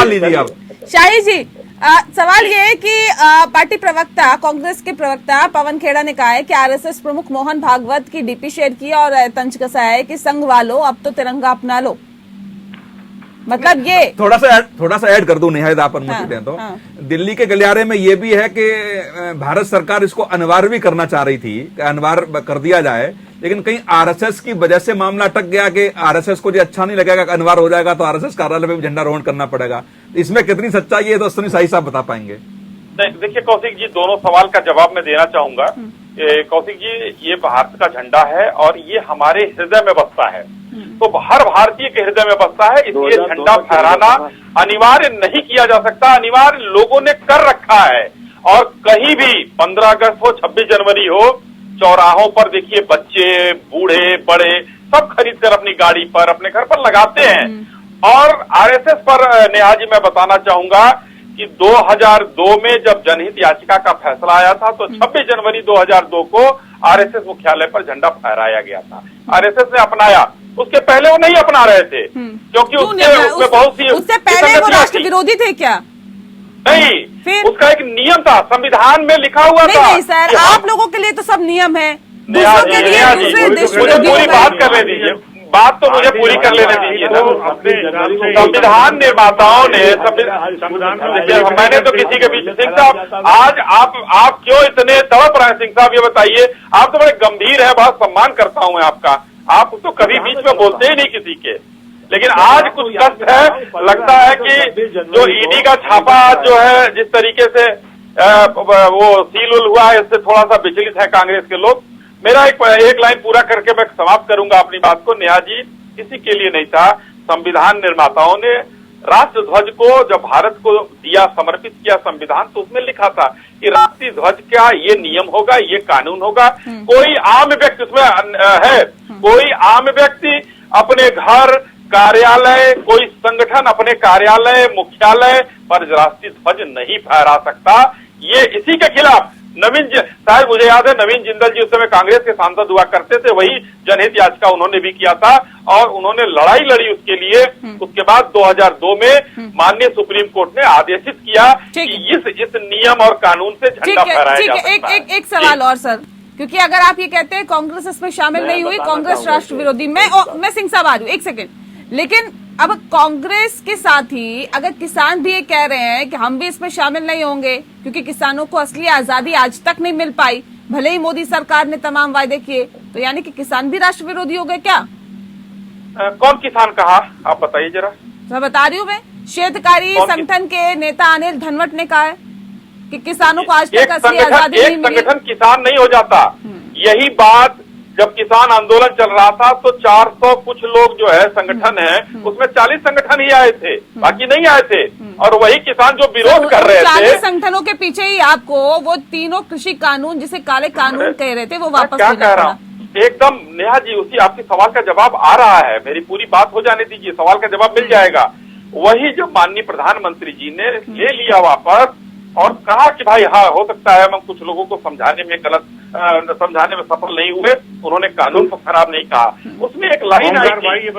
लीजिए आप शाही जी। सवाल ये है कि पार्टी प्रवक्ता, कांग्रेस के प्रवक्ता पवन खेड़ा ने कहा है कि आरएसएस प्रमुख मोहन भागवत की डीपी शेयर की और तंज कसा है कि संघ वालों अब तो तिरंगा अपना लो। मतलब ये थोड़ा सा ऐड कर दूं निहायत आप अनुमति दें तो। दिल्ली के गलियारे में ये भी है कि भारत सरकार इसको अनिवार्य भी करना चाह रही थी, अनिवार्य कर दिया जाए, लेकिन कहीं आरएसएस की वजह से मामला अटक गया कि आरएसएस को जो अच्छा नहीं लगेगा, अनिवार्य हो जाएगा तो आरएसएस कार्यालय में भी झंडारोहण करना पड़ेगा। इसमें कितनी सच्चाई है तो अश्विनी शाही साहब बता पाएंगे। देखिए कौशिक जी, दोनों सवाल का जवाब मैं देना चाहूंगा। कौशिक जी, ये भारत का झंडा है और ये हमारे हृदय में बसता है, तो हर भारतीय के हृदय में बसता है, इसलिए झंडा फहराना अनिवार्य नहीं किया जा सकता, अनिवार्य लोगों ने कर रखा है। और कहीं भी 15 अगस्त हो, 26 जनवरी हो, चौराहों पर देखिए बच्चे, बूढ़े, बड़े सब खरीद कर अपनी गाड़ी पर, अपने घर पर लगाते हैं। और आरएसएस पर नेहा जी मैं बताना चाहूंगा कि 2002 में जब जनहित याचिका का फैसला आया था तो 26 जनवरी 2002 को आरएसएस मुख्यालय पर झंडा फहराया गया था। आरएसएस ने अपनाया, उसके पहले वो नहीं अपना रहे थे, क्योंकि उसमें बहुत सी, उससे पहले वो राष्ट्र विरोधी थे क्या? नहीं, उसका एक नियम था, संविधान में लिखा हुआ था। नहीं सर, आप लोगों के लिए तो सब नियम है, दूसरों के लिए मुझे पूरी बात करने दीजिए, बात तो मुझे पूरी कर लेने दीजिए ना। संविधान निर्माताओं ने मैंने तो किसी के बीच, सिंह साहब आज आप क्यों इतने तड़प रहे हैं? सिंह साहब ये बताइए, आप तो बड़े गंभीर हैं, बहुत सम्मान करता हूं मैं आपका, आप तो कभी बीच में बोलते ही नहीं किसी के, लेकिन आज कुछ कष्ट है। लगता है कि जो ईडी का छापा जो है, जिस तरीके से वो सील उल हुआ है, इससे थोड़ा सा विचलित है कांग्रेस के लोग। मेरा एक लाइन पूरा करके मैं समाप्त करूंगा अपनी बात को। नेहा जी, किसी के लिए नहीं था, संविधान निर्माताओं ने राष्ट्र ध्वज को जब भारत को दिया, समर्पित किया संविधान, तो उसमें लिखा था कि राष्ट्रीय ध्वज का ये नियम होगा, ये कानून होगा। कोई आम व्यक्ति उसमें है, कोई आम व्यक्ति अपने घर, कार्यालय, कोई संगठन अपने कार्यालय, मुख्यालय पर राष्ट्रीय ध्वज नहीं फहरा सकता। ये इसी के खिलाफ शायद मुझे याद है नवीन जिंदल जी उस समय कांग्रेस के सांसद हुआ करते थे, वही जनहित याचिका उन्होंने भी किया था और उन्होंने लड़ाई लड़ी उसके लिए। उसके बाद 2002 में माननीय सुप्रीम कोर्ट ने आदेशित किया कि इस नियम और कानून से झंडा फहराया जा सकता है। एक सवाल और सर, क्योंकि अगर आप ये कहते हैं कांग्रेस इसमें शामिल नहीं हुई, कांग्रेस राष्ट्र विरोधी, मैं सिंह साहब आ रही हूँ, एक सेकेंड, लेकिन अब कांग्रेस के साथ ही अगर किसान भी ये कह रहे हैं कि हम भी इसमें शामिल नहीं होंगे क्योंकि किसानों को असली आजादी आज तक नहीं मिल पाई, भले ही मोदी सरकार ने तमाम वायदे किए, तो यानी कि किसान भी राष्ट्र विरोधी हो गए क्या? कौन किसान कहा, आप बताइए जरा। मैं बता रही हूँ, मैं क्षेत्रकारी संगठन के नेता अनिल धनवट ने कहा है कि किसानों को आज तक असली आजादी नहीं मिली। संगठन किसान नहीं हो जाता। यही बात जब किसान आंदोलन चल रहा था तो 400 कुछ लोग जो है संगठन है, उसमें 40 संगठन ही आए थे, बाकी नहीं आए थे। और वही किसान जो विरोध कर रहे थे, 40 संगठनों के पीछे ही आपको वो तीनों कृषि कानून, जिसे काले कानून कह रहे थे, वो वापस क्या कह रहा हूँ एकदम नेहा जी, उसी आपके सवाल का जवाब आ रहा है, मेरी पूरी बात हो जाने दीजिए, सवाल का जवाब मिल जाएगा। वही जो माननीय प्रधानमंत्री जी ने ले लिया वापस और कहा कि भाई हाँ हो सकता है हम कुछ लोगों को समझाने में समझाने में सफल नहीं हुए, उन्होंने कानून को खराब नहीं कहा। उसमें एक लाइन आई थी,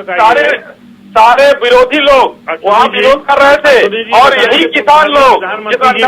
सारे विरोधी लोग वहाँ विरोध कर रहे थे और यही किसान लोग अंबानी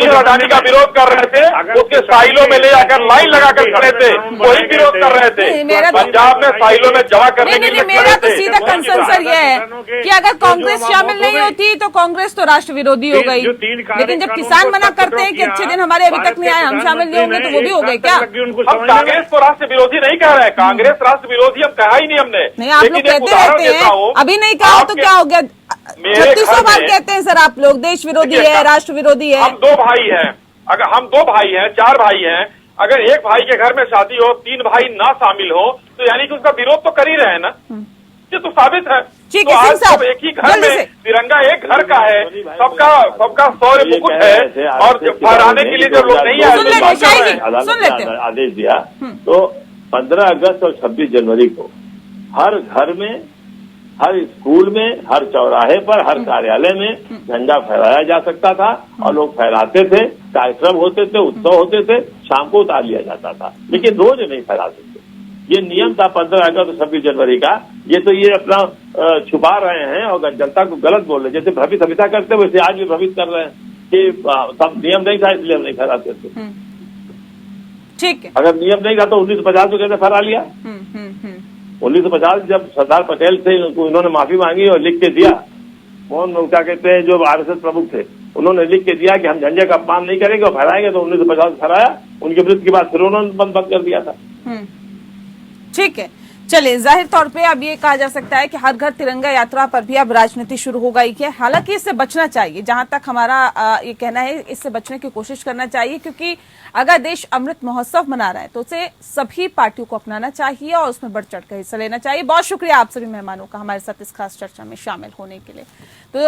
और अडानी का विरोध कर रहे थे, उसके साइलों में ले जाकर लाइन लगाकर खड़े थे, वही विरोध कर रहे थे। पंजाब में साइलों में जमा करने के लिए मेरा तो सीधा कंसर्न सर ये है कि अगर कांग्रेस शामिल नहीं होती तो कांग्रेस तो राष्ट्र विरोधी हो गई, लेकिन जब किसान मना करते हैं कि अच्छे दिन हमारे अभी तक नहीं आए, हम शामिल नहीं होंगे, तो वो भी हो गए क्या? हम कांग्रेस को राष्ट्र विरोधी नहीं कह रहे हैं, कांग्रेस राष्ट्र विरोधी हम कहा ही नहीं हमने। नहीं, आप लोग कहते रहते हैं, अभी नहीं कहा तो क्या हो गया? 3600 बार कहते हैं सर आप लोग देश विरोधी है, राष्ट्र विरोधी है। हम दो भाई हैं, अगर हम दो भाई हैं, चार भाई हैं, अगर एक भाई के घर में शादी हो, तीन भाई ना शामिल हो, तो यानी कि उसका विरोध तो कर ही रहे हैं ना, ये तो साबित है। तो आज सब एक ही घर में, तिरंगा एक घर का है, सबका सौर्य मुकुट है, और फहराने के लिए जब लोग नहीं आए, आदेश दिया तो 15 अगस्त और 26 जनवरी को हर घर में, हर स्कूल में, हर चौराहे पर, हर कार्यालय में झंडा फहराया जा सकता था और लोग फहराते थे, कार्यक्रम होते थे, उत्सव होते थे, शाम को उतार लिया जाता था, लेकिन रोज नहीं फहरा सकते। ये नियम था 15 अगस्त और 26 जनवरी का। ये तो ये अपना छुपा रहे हैं और जनता को गलत बोल रहे हैं, जैसे भ्रमित हमेशा करते वैसे आज भी भ्रमित कर रहे हैं कि सब नियम नहीं था इसलिए हम नहीं फहराते थे। ठीक है, अगर नियम नहीं था तो 1950 को कैसे फहरा लिया? 1950 जब सरदार पटेल थे, उन्होंने माफी मांगी और लिख के दिया, कौन क्या कहते हैं जो आरएसएस प्रमुख थे, उन्होंने लिख के दिया कि हम झंडे का अपमान नहीं करेंगे और फहराएंगे, तो 1950 फहराया। उनके मृत्यु के बाद फिर उन्होंने बंद कर दिया था। ठीक है, चलिए, जाहिर तौर पे अब ये कहा जा सकता है कि हर घर तिरंगा यात्रा पर भी अब राजनीति शुरू हो गई है। हालांकि इससे बचना चाहिए, जहां तक हमारा ये कहना है, इससे बचने की कोशिश करना चाहिए, क्योंकि अगर देश अमृत महोत्सव मना रहा है तो उसे सभी पार्टियों को अपनाना चाहिए और उसमें बढ़ चढ़ कर हिस्सा लेना चाहिए। बहुत शुक्रिया आप सभी मेहमानों का हमारे साथ इस खास चर्चा में शामिल होने के लिए। तो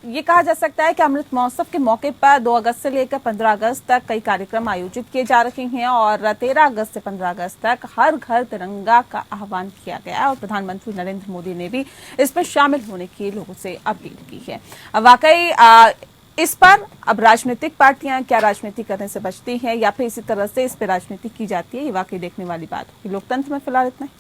ये कहा जा सकता है कि अमृत महोत्सव के मौके पर 2 अगस्त से लेकर 15 अगस्त तक कई कार्यक्रम आयोजित किए जा रहे हैं और 13 अगस्त से 15 अगस्त तक हर घर तिरंगा का आह्वान किया गया है और प्रधानमंत्री नरेंद्र मोदी ने भी इसमें शामिल होने की लोगों से अपील की है। वाकई इस पर अब राजनीतिक पार्टियां क्या राजनीति करने से बचती हैं या फिर इसी तरह से इस पर राजनीति की जाती है, ये वाकई देखने वाली बात होगी। लोकतंत्र में फिलहाल इतना ही।